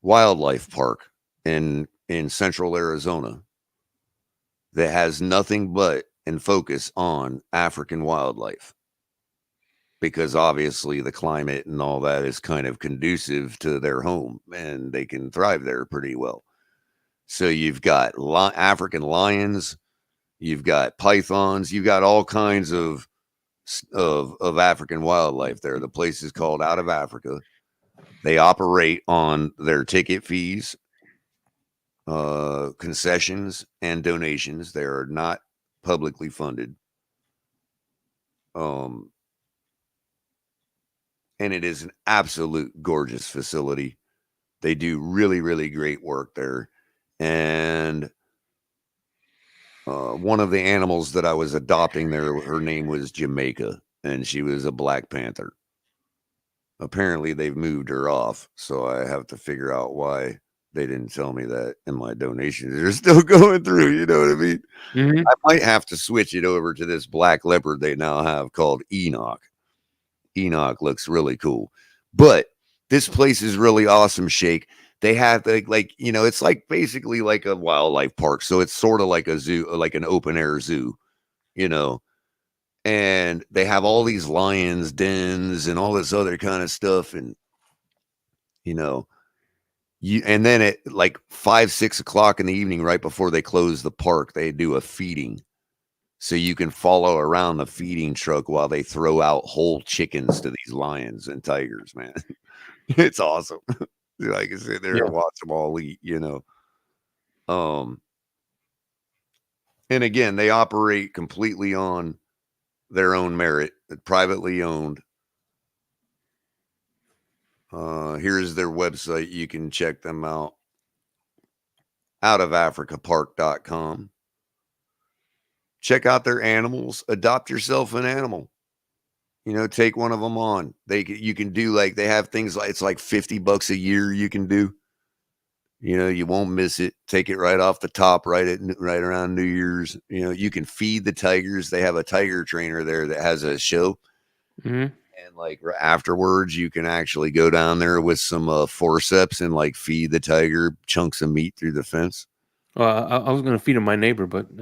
wildlife park in central Arizona that has nothing but and focus on African wildlife, because obviously the climate and all that is kind of conducive to their home and they can thrive there pretty well. So you've got African lions, you've got pythons, you've got all kinds of African wildlife there. The place is called Out of Africa. They operate on their ticket fees, concessions, and donations. They are not publicly funded. And it is an absolute gorgeous facility. They do really, really great work there. And one of the animals that I was adopting there, her name was Jamaica, and she was a Black Panther. Apparently they've moved her off, so I have to figure out why they didn't tell me that in my donations. They're still going through, you know what I mean? Mm-hmm. I might have to switch it over to this black leopard they now have called Enoch. Enoch looks really cool. But this place is really awesome, Shake. They have like, you know, it's like basically like a wildlife park. So it's sort of like a zoo, like an open air zoo, you know, and they have all these lions dens and all this other kind of stuff. And, you know, and then at like 5, 6 o'clock in the evening, right before they close the park, they do a feeding. So you can follow around the feeding truck while they throw out whole chickens to these lions and tigers, man. It's awesome. I can sit there and watch them all eat, you know. And again, they operate completely on their own merit, privately owned. Here's their website. You can check them out. outofafricapark.com. Check out their animals. Adopt yourself an animal. You know, take one of them on. You can do like, they have things like, it's like $50 a year you can do. You know, you won't miss it. Take it right off the top, right around New Year's. You know, you can feed the tigers. They have a tiger trainer there that has a show. Mm-hmm. And like afterwards, you can actually go down there with some forceps and like feed the tiger chunks of meat through the fence. I was going to feed him my neighbor, but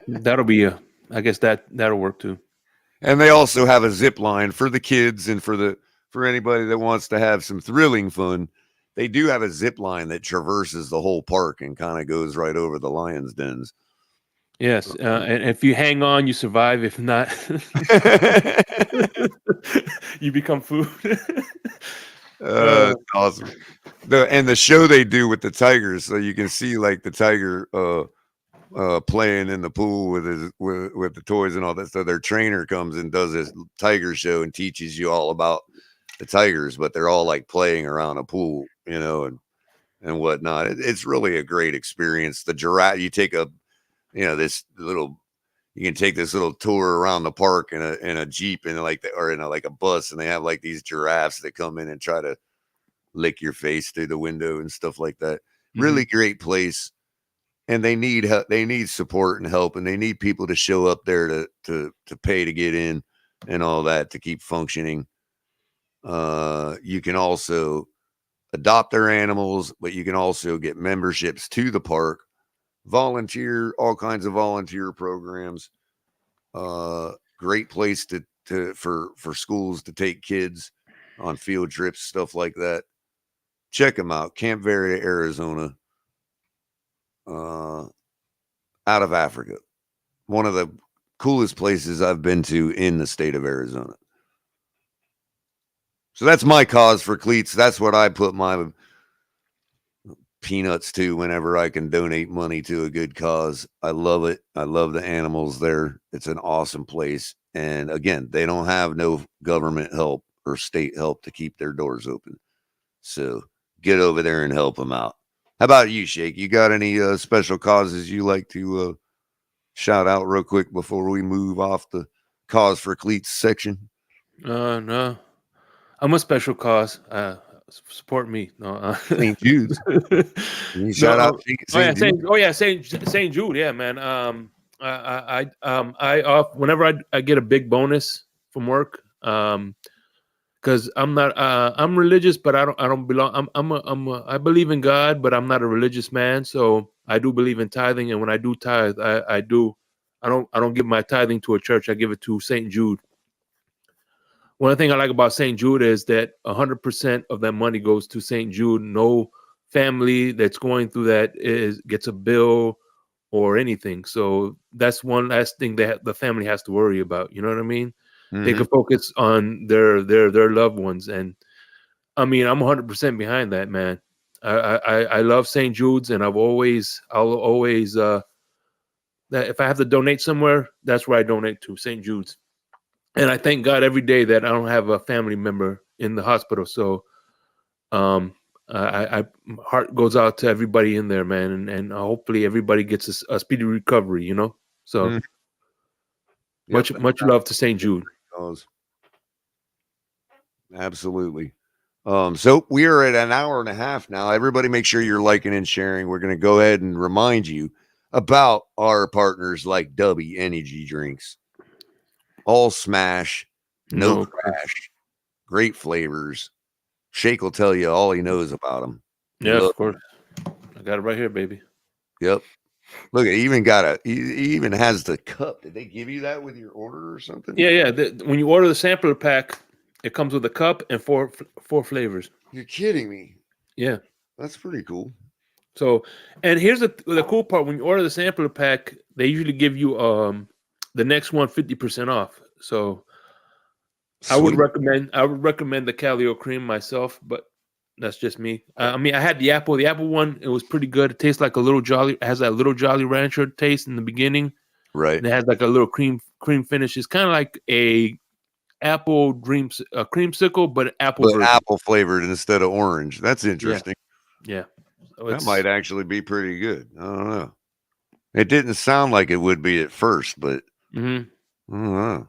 that'll be I guess that'll work too. And they also have a zip line for the kids and for anybody that wants to have some thrilling fun. They do have a zip line that traverses the whole park and kind of goes right over the lions' dens. Yes, and if you hang on, you survive. If not, you become food. Awesome. The show they do with the tigers, so you can see like the tiger playing in the pool with the toys and all that. So their trainer comes and does this tiger show and teaches you all about the tigers, but they're all like playing around a pool, you know, and whatnot. It's really a great experience. The giraffe, you take you can take this little tour around the park in a Jeep and or in a bus, and they have like these giraffes that come in and try to lick your face through the window and stuff like that. Mm-hmm. Really great place. And they need support and help, and they need people to show up there to pay to get in and all that to keep functioning. You can also adopt their animals, but you can also get memberships to the park, volunteer, all kinds of volunteer programs. Great place for schools to take kids on field trips, stuff like that. Check them out. Camp Verde, Arizona. Out of Africa. One of the coolest places I've been to in the state of Arizona. So that's my cause for cleats. That's what I put my peanuts to whenever I can donate money to a good cause. I love it. I love the animals there. It's an awesome place. And again, they don't have no government help or state help to keep their doors open. So get over there and help them out. How about you, Shake? You got any special causes you like to shout out real quick before we move off the cause for cleats section? No, I'm a special cause. Support me. No, St. Jude's. You shout out St. Jude. St. Jude. Yeah, man. I whenever I get a big bonus from work, because I'm religious, but I don't belong. I believe in God, but I'm not a religious man. So I do believe in tithing, and when I do tithe, I don't give my tithing to a church. I give it to St. Jude. One thing I like about St. Jude is that 100% of that money goes to St. Jude. No family that's going through that gets a bill or anything. So that's one last thing that the family has to worry about. You know what I mean? Mm-hmm. They can focus on their loved ones. And I mean, I'm 100% behind that, man. I love St. Jude's, and I'll always that if I have to donate somewhere, that's where I donate to, St. Jude's. And I thank God every day that I don't have a family member in the hospital. So I heart goes out to everybody in there, man. And hopefully everybody gets a speedy recovery, you know? So much love to St. Jude. Absolutely. So we are at an hour and a half now. Everybody make sure you're liking and sharing. We're going to go ahead and remind you about our partners like Dubby Energy Drinks. All smash, no crash, great flavors. Shake will tell you all he knows about them. Yeah, of course. I got it right here, baby. Yep. Look, he even has the cup. Did they give you that with your order or something? Yeah. When you order the sampler pack, it comes with a cup and four flavors. You're kidding me. Yeah. That's pretty cool. So, and here's the cool part: when you order the sampler pack, they usually give you the next one 50% off. So, I would recommend the Calio cream myself, but that's just me. I mean, I had the apple one. It was pretty good. It tastes like a little Jolly. It has that little Jolly Rancher taste in the beginning, right? And it has like a little cream finish. It's kind of like a apple creamsicle, but apple flavored instead of orange. That's interesting. Yeah. So that might actually be pretty good. I don't know. It didn't sound like it would be at first, but I don't know.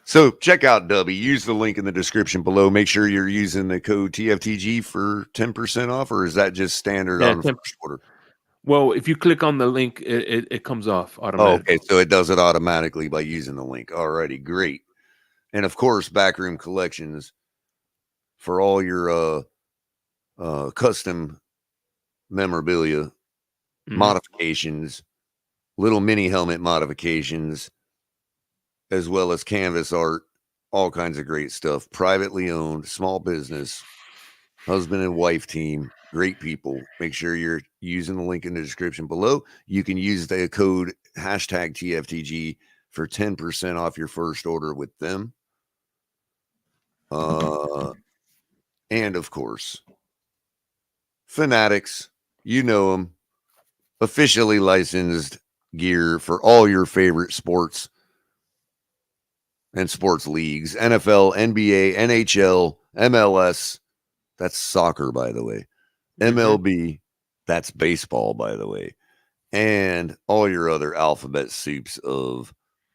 So check out Dubby. Use the link in the description below. Make sure you're using the code TFTG for 10% off, or is that just standard on first order? Well, if you click on the link, it comes off automatically. Oh, okay, so it does it automatically by using the link. Alrighty, great. And of course, Backroom Collections for all your custom memorabilia, modifications, little mini helmet modifications, as well as canvas art, all kinds of great stuff. Privately owned, small business, husband and wife team, great people. Make sure you're using the link in the description below. You can use the code #TFTG for 10% off your first order with them. And of course, Fanatics, you know them, officially licensed gear for all your favorite sports and sports leagues: NFL, NBA, NHL, MLS. That's soccer, by the way. MLB, that's baseball, by the way. And all your other alphabet soups of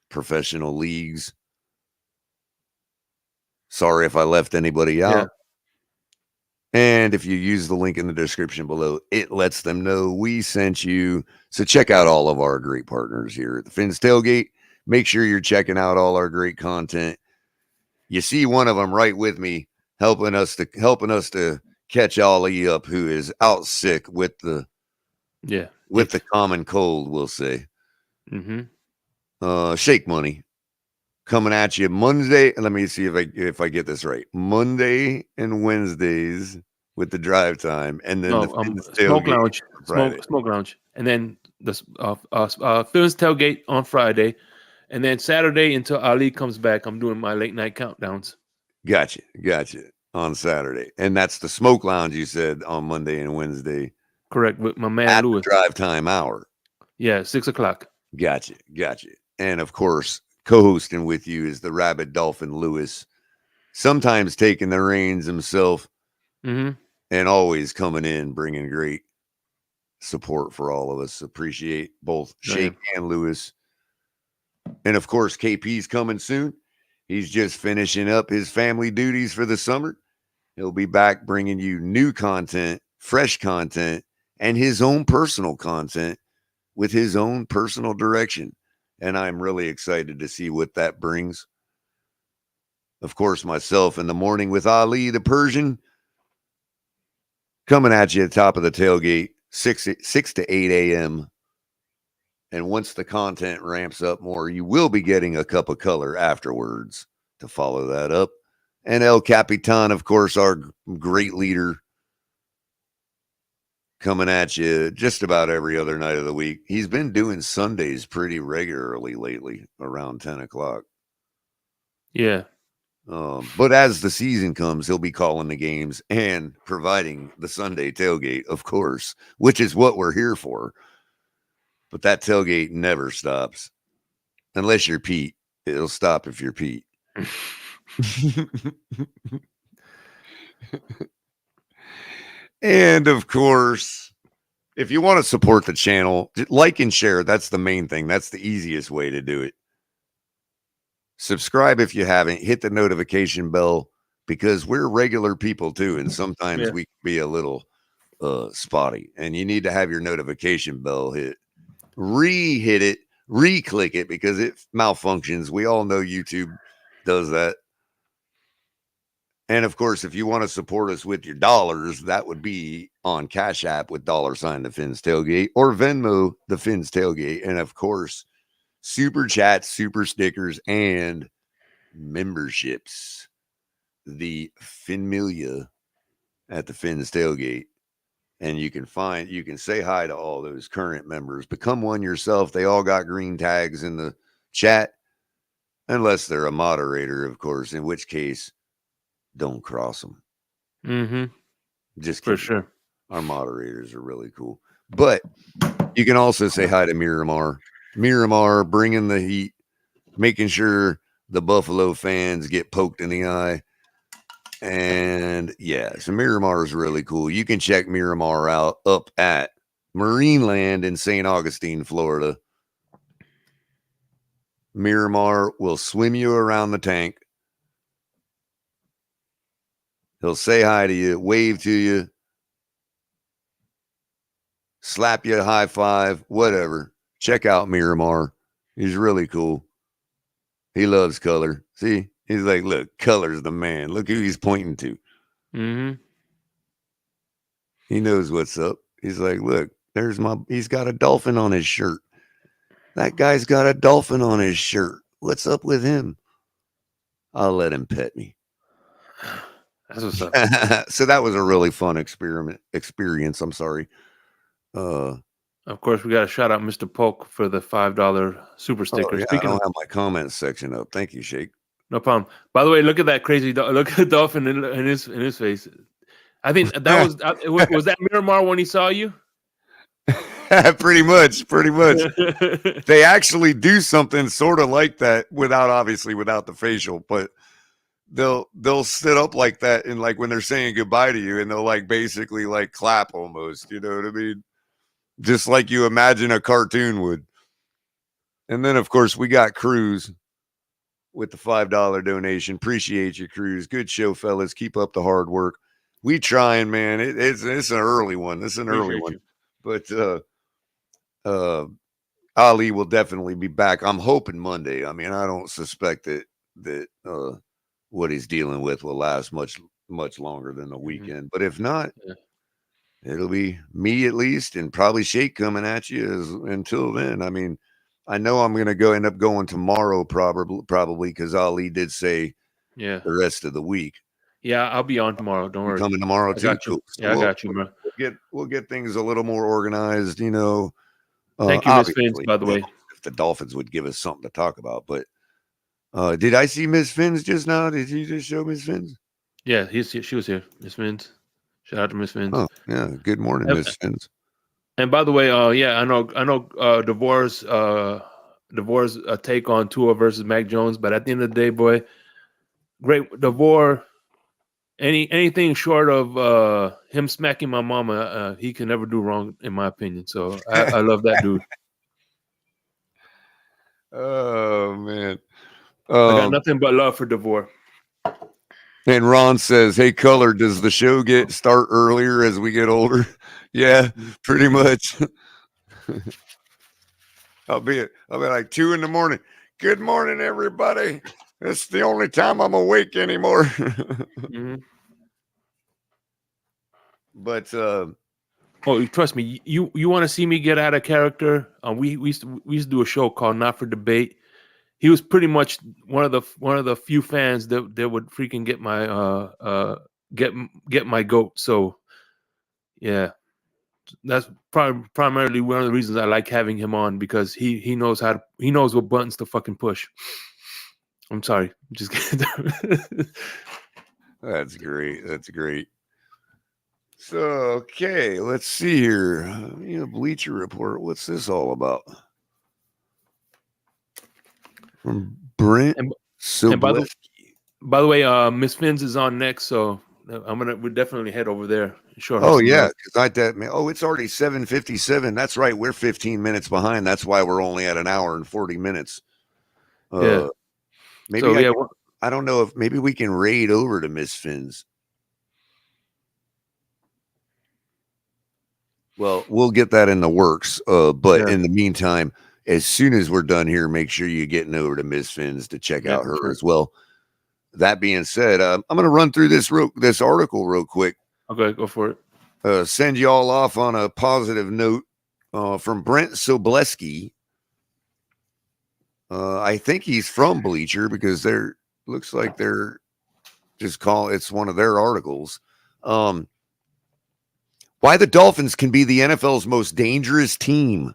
professional leagues. Sorry if I left anybody out. Yeah. And if you use the link in the description below, it lets them know we sent you. So check out all of our great partners here at the Finn's Tailgate. Make sure you're checking out all our great content. You see one of them right with me, helping us to catch Ollie up, who is out sick with the common cold, we'll say. Shake Money coming at you Monday. Let me see if I get this right. Monday and Wednesdays with the drive time, and then the smoke lounge, and then the Finn's Tailgate on Friday, and then Saturday until Ali comes back. I'm doing my late night countdowns. Gotcha. On Saturday, and that's the smoke lounge you said on Monday and Wednesday. Correct, with my man Lewis. Drive time hour. Yeah, 6 o'clock. Gotcha. And of course, co-hosting with you is the rabid Dolphin Lewis, sometimes taking the reins himself, and always coming in, bringing great support for all of us. Appreciate both Shake and Lewis. And of course, KP's coming soon. He's just finishing up his family duties for the summer. He'll be back bringing you new content, fresh content, and his own personal content with his own personal direction. And I'm really excited to see what that brings. Of course, myself in the morning with Ali, the Persian, coming at you at the top of the tailgate, 6 to 8 a.m. And once the content ramps up more, you will be getting a cup of color afterwards to follow that up. And El Capitan, of course, our great leader, coming at you just about every other night of the week. He's been doing Sundays pretty regularly lately, around 10 o'clock. Yeah. But as the season comes, he'll be calling the games and providing the Sunday tailgate, of course, which is what we're here for. But that tailgate never stops. Unless you're Pete. It'll stop if you're Pete. And of course, if you want to support the channel, like and share. That's the main thing. That's the easiest way to do it. Subscribe if you haven't. Hit the notification bell, because we're regular people too, and sometimes we can be a little spotty, and you need to have your notification bell hit. Re-hit it, re-click it, because it malfunctions. We all know YouTube does that. And of course, if you want to support us with your dollars, that would be on Cash App with $, the Fins Tailgate, or Venmo, the Fins Tailgate. And of course, super chats, super stickers, and memberships. The FinMily at the Fins Tailgate. And you can say hi to all those current members. Become one yourself. They all got green tags in the chat, unless they're a moderator, of course, in which case, don't cross them. Mm-hmm. Just For kidding. sure. Our moderators are really cool. But you can also say hi to Miramar. Miramar bringing the heat, making sure the Buffalo fans get poked in the eye. And yeah, so Miramar is really cool. You can check Miramar out up at Marineland in St. Augustine, Florida. Miramar will swim you around the tank. He'll say hi to you, wave to you, slap you a high five, whatever. Check out Miramar. He's really cool. He loves color. See, he's like, look, color's the man. Look who he's pointing to. Mm-hmm. He knows what's up. He's like, look, he's got a dolphin on his shirt. That guy's got a dolphin on his shirt. What's up with him? I'll let him pet me. That's what's up. So that was a really fun experience. I'm sorry. Of course, we got to shout out Mr. Polk for the $5 super sticker. Yeah, Speaking I don't of, have my comments section up. Thank you, Shake. no problem. By the way, look at that crazy look at the dolphin in his face. I think that was that Miramar when he saw you. pretty much. They actually do something sort of like that without the facial, but they'll sit up like that and like when they're saying goodbye to you, and they'll like basically like clap almost, you know what I mean? Just like you imagine a cartoon would. And then of course we got Cruz with the $5 donation. Appreciate you, Cruz. Good show, fellas. Keep up the hard work. We trying, man. It's an early one. This is an early one. But Ali will definitely be back. I'm hoping Monday. I mean, I don't suspect that what he's dealing with will last much longer than the weekend. But if not, it'll be me at least, and probably Shake coming at you until then. I mean, I know I'm going to end up going tomorrow, probably because Ali did say the rest of the week. Yeah, I'll be on tomorrow. Don't worry. Coming tomorrow too. Cool. So I got you, bro. We'll get things a little more organized, you know. Thank you, Miss Fins, by the way. If the Dolphins would give us something to talk about. But did I see Miss Fins just now? Did you just show Miss Fins? Yeah, she was here. Miss Fins. Shout out to Miss Fins. Oh, yeah. Good morning, Miss Fins. And by the way, I know DeVore's take on Tua versus Mac Jones, but at the end of the day, boy, great DeVore. Anything short of him smacking my mama, he can never do wrong, in my opinion. So I love that dude. Oh man, I got nothing but love for DeVore. And Ron says, "Hey, Color, does the show start earlier as we get older?" Yeah, pretty much. I'll be like 2 a.m. Good morning, everybody. It's the only time I'm awake anymore. But trust me, you want to see me get out of character? We used to do a show called Not for Debate. He was pretty much one of the few fans that would freaking get my get my goat. So yeah, that's primarily one of the reasons I like having him on, because he knows what buttons to fucking push. I'm sorry, just kidding. That's great. So okay, let's see here. Bleacher Report. What's this all about? From Brent. And by the way, Miss Fins is on next, so we'll definitely head over there. Oh yeah, because it's already 7:57. That's right, we're 15 minutes behind. That's why we're only at an hour and 40 minutes. Maybe I don't know if maybe we can raid over to Miss Fins. Well, we'll get that in the works. But in the meantime, as soon as we're done here, make sure you're getting over to Miss Fins to check out her as well. that being said, I'm going to run through this article real quick. Okay, go for it. Send you all off on a positive note from Brent Sobleski. I think he's from Bleacher because looks like they're it's one of their articles. Why the Dolphins can be the NFL's most dangerous team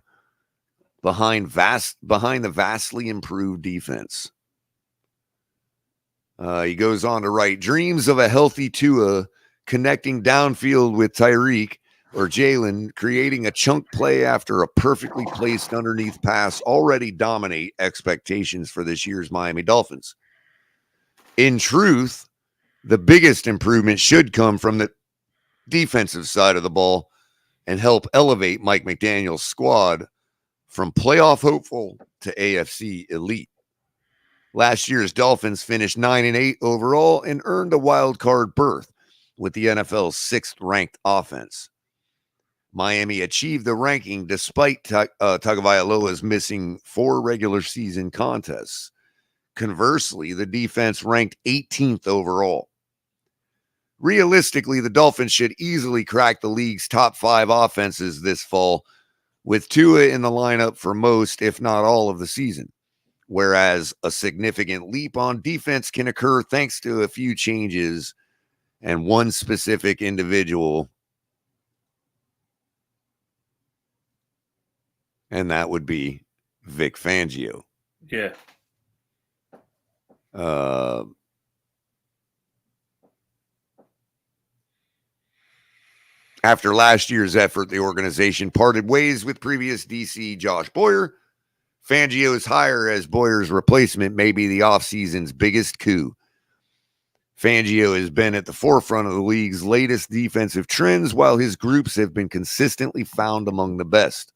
behind the vastly improved defense. He goes on to write, dreams of a healthy Tua connecting downfield with Tyreek or Jalen, creating a chunk play after a perfectly placed underneath pass already dominate expectations for this year's Miami Dolphins. In truth, the biggest improvement should come from the defensive side of the ball and help elevate Mike McDaniel's squad from playoff hopeful to AFC elite. Last year's Dolphins finished 9-8 overall and earned a wild card berth with the NFL's 6th-ranked offense. Miami achieved the ranking despite Tagovailoa's missing 4 regular season contests. Conversely, the defense ranked 18th overall. Realistically, the Dolphins should easily crack the league's top 5 offenses this fall, with Tua in the lineup for most, if not all, of the season. Whereas a significant leap on defense can occur thanks to a few changes and one specific individual, and that would be Vic Fangio. Yeah. After last year's effort, the organization parted ways with previous DC Josh Boyer. Fangio's hire as Boyer's replacement may be the offseason's biggest coup. Fangio has been at the forefront of the league's latest defensive trends, while his groups have been consistently found among the best.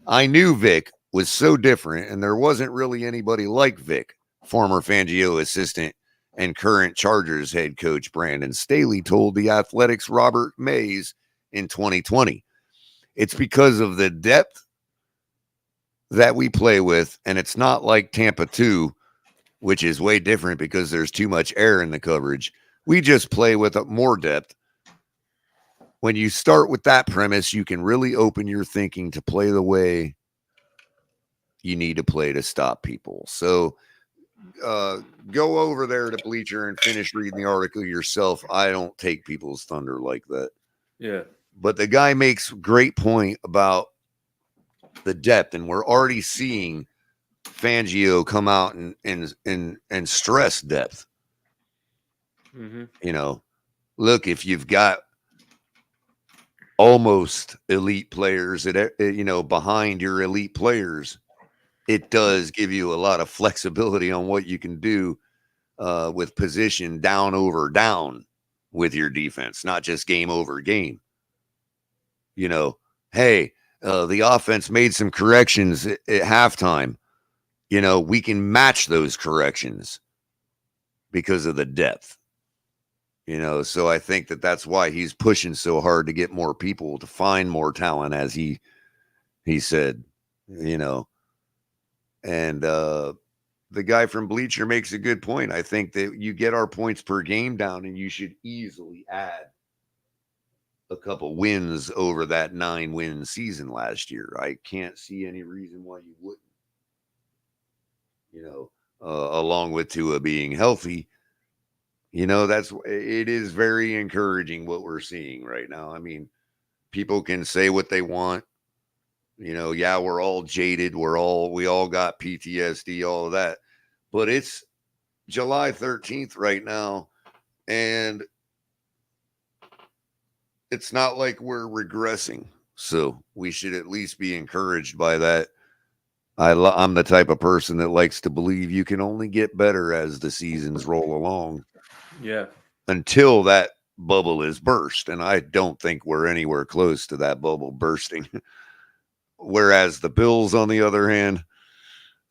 I knew Vic was so different, and there wasn't really anybody like Vic, former Fangio assistant and current Chargers head coach Brandon Staley told The Athletic's Robert Mays in 2020. It's because of the depth that we play with, and it's not like Tampa 2, which is way different because there's too much air in the coverage. We just play with more depth. When you start with that premise, you can really open your thinking to play the way you need to play to stop people. So go over there to Bleacher and finish reading the article yourself. I don't take people's thunder like that. Yeah. But the guy makes a great point about the depth, and we're already seeing Fangio come out and stress depth. Mm-hmm. You know, look, if you've got almost elite players that, behind your elite players, it does give you a lot of flexibility on what you can do with position down over down with your defense, not just game over game. Hey, the offense made some corrections at halftime. We can match those corrections because of the depth. So I think that's why he's pushing so hard to get more people, to find more talent, as he said, and the guy from Bleacher makes a good point. I think that you get our points per game down, and you should easily add a couple wins over that 9-win season last year. I can't see any reason why you wouldn't. Along with Tua being healthy, it is very encouraging what we're seeing right now. I mean, people can say what they want. Yeah, we're all jaded. We all got PTSD, all of that. But it's July 13th right now, and it's not like we're regressing. So we should at least be encouraged by that. I'm the type of person that likes to believe you can only get better as the seasons roll along. Yeah. Until that bubble is burst. And I don't think we're anywhere close to that bubble bursting. Whereas the Bills, on the other hand,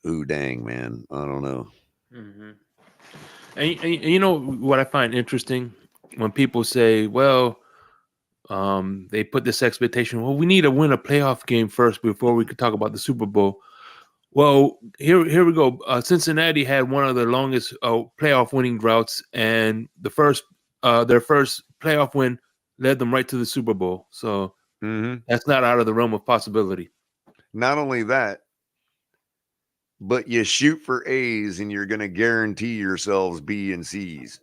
ooh, dang, man, I don't know. Mm-hmm. And you know what I find interesting? When people say, well, they put this expectation, well, we need to win a playoff game first before we could talk about the Super Bowl. Well, here we go. Cincinnati had one of the longest playoff winning droughts, and their first playoff win led them right to the Super Bowl. So that's not out of the realm of possibility. Not only that, but you shoot for A's and you're going to guarantee yourselves B and C's.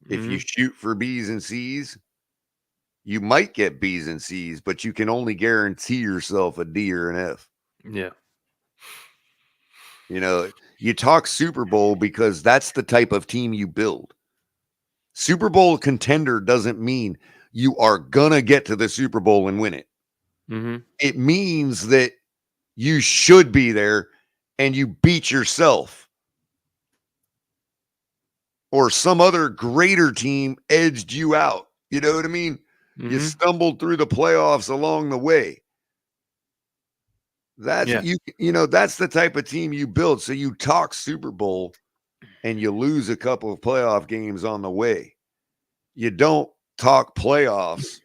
If you shoot for B's and C's, you might get B's and C's, but you can only guarantee yourself a D or an F. Yeah. You know, you talk Super Bowl because that's the type of team you build. Super Bowl contender doesn't mean you are going to get to the Super Bowl and win it. It means that you should be there and you beat yourself. Or some other greater team edged you out. You know what I mean? You stumbled through the playoffs along the way. That's you know, that's the type of team you build. So you talk Super Bowl and you lose a couple of playoff games on the way. You don't talk playoffs,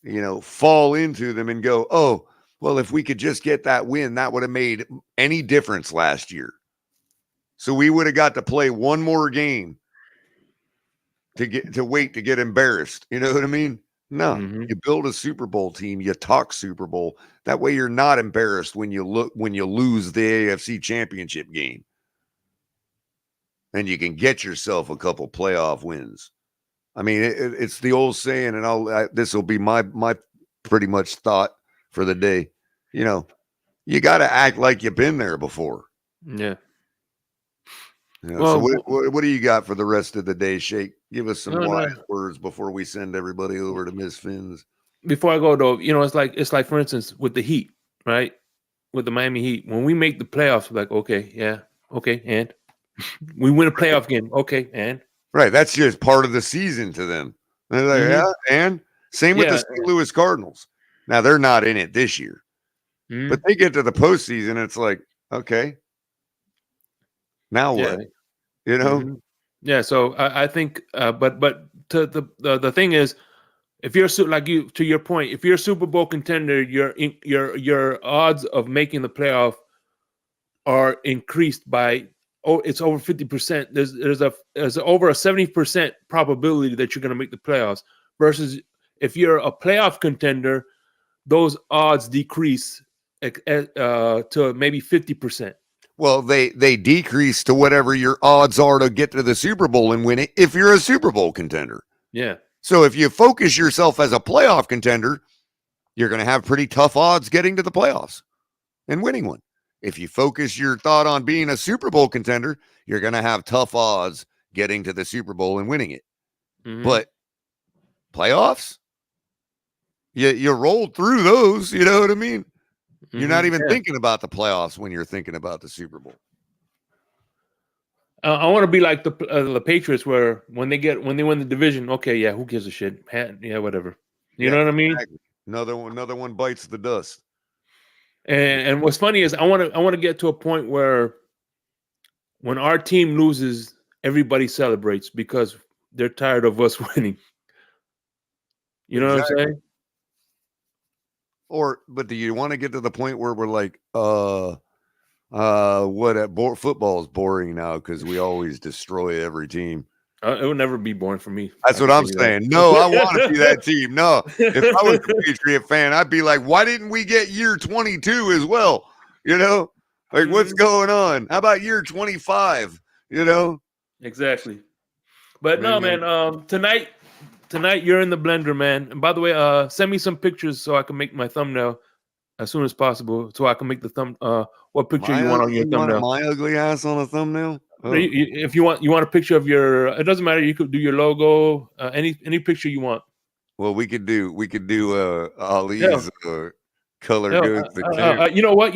you know, fall into them and go, oh, well, if we could just get that win, that would have made any difference last year. So we would have got to play one more game to get embarrassed. You know what I mean? No, you build a Super Bowl team, you talk Super Bowl. That way you're not embarrassed when you lose the AFC Championship game. And you can get yourself a couple playoff wins. I mean, it's the old saying, and this will be my pretty much thought for the day. You know, you got to act like you've been there before. Yeah. You know, well, so what do you got for the rest of the day, Shake? Give us some wise words before we send everybody over to Miss Finn's. Before I go though, you know, it's like for instance with the Heat, right? With the Miami Heat, when we make the playoffs, we're like, okay, and we win a playoff game, okay, and right, that's just part of the season to them. They're like, yeah, and same with the St. Louis Cardinals. Now they're not in it this year, but they get to the postseason, it's like, okay, now what? You know? Yeah. So I think, but to the thing is, if you're to your point, if you're a Super Bowl contender, your odds of making the playoff are increased by it's over 50%. There's over a 70% probability that you're going to make the playoffs. Versus if you're a playoff contender, those odds decrease to maybe 50%. Well, they decrease to whatever your odds are to get to the Super Bowl and win it if you're a Super Bowl contender. Yeah. So if you focus yourself as a playoff contender, you're going to have pretty tough odds getting to the playoffs and winning one. If you focus your thought on being a Super Bowl contender, you're going to have tough odds getting to the Super Bowl and winning it. But playoffs, you rolled through those, you know what I mean? You're not even thinking about the playoffs when you're thinking about the Super Bowl. I want to be like the Patriots, where when they win the division, okay, yeah, who gives a shit? Yeah, whatever. You know what I mean? Exactly. Another one bites the dust. And what's funny is I want to get to a point where when our team loses, everybody celebrates because they're tired of us winning. You know what I'm saying? But do you want to get to the point where we're like, football is boring now because we always destroy every team? It will never be boring for me. That's what I'm saying. No, I want to be that team. No, if I was a Patriot fan, I'd be like, why didn't we get year 22 as well? You know, like what's going on? How about year 25? You know, exactly. But no, man. Tonight you're in the blender, man. And by the way, send me some pictures so I can make my thumbnail as soon as possible, so I can make the what picture you want on your thumbnail? My ugly ass on a thumbnail. Oh. If you want a picture of your, it doesn't matter. You could do your logo, any picture you want. Well, we could do Ali's color goes to you know what?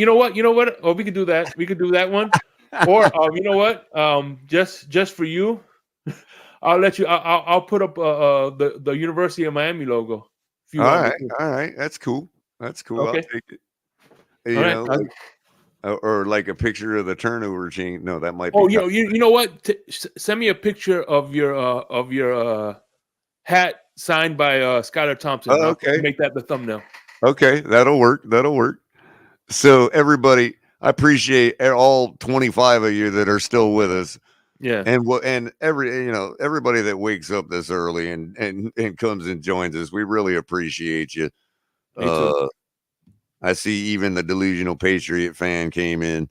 Oh, we could do that. We could do that one. Or you know what? Just for you, I'll let you. I'll put up the University of Miami logo. All right, that's cool. Okay. I'll take it. You know, or like a picture of the turnover chain. No, that might be. Oh, you know what? Send me a picture of your hat signed by Skylar Thompson. Okay, make that the thumbnail. Okay, that'll work. So everybody, I appreciate all 25 of you that are still with us. Yeah. And everybody that wakes up this early and comes and joins us. We really appreciate you. Me too. I see even the delusional Patriot fan came in.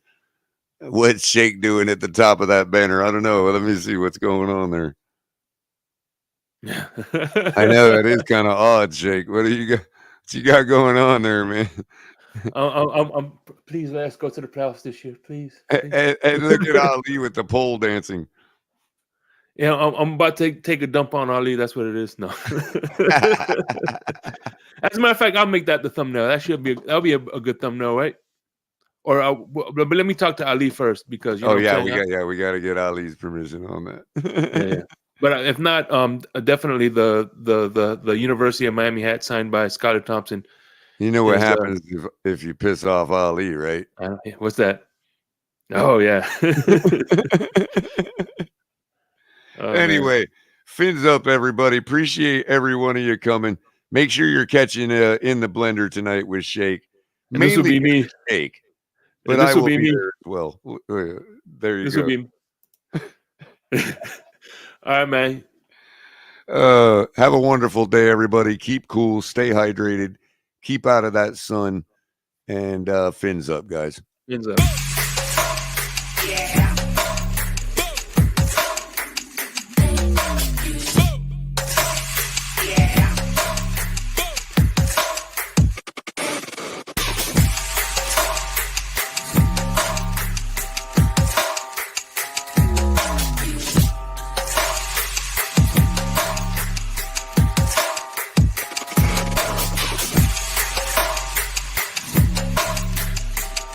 What's Shake doing at the top of that banner? I don't know. Let me see what's going on there. I know it is kind of odd, Shake. What you got going on there, man? Please let us go to the playoffs this year, please. And look at Ali with the pole dancing. Yeah, I'm about to take a dump on Ali. That's what it is. No. As a matter of fact, I'll make that the thumbnail. That'll be a good thumbnail, right? Or but let me talk to Ali first because we got to get Ali's permission on that. yeah. But if not, definitely the University of Miami hat signed by Skylar Thompson. You know what happens if you piss off Ali, right? What's that? Oh yeah. Anyway, fins up, everybody. Appreciate every one of you coming. Make sure you're catching in the blender tonight with Shake. And this will be me. Shake. But this will be me there as well. There you go. This will be. All right, man. Have a wonderful day, everybody. Keep cool. Stay hydrated. Keep out of that sun. And fins up, guys. Fins up.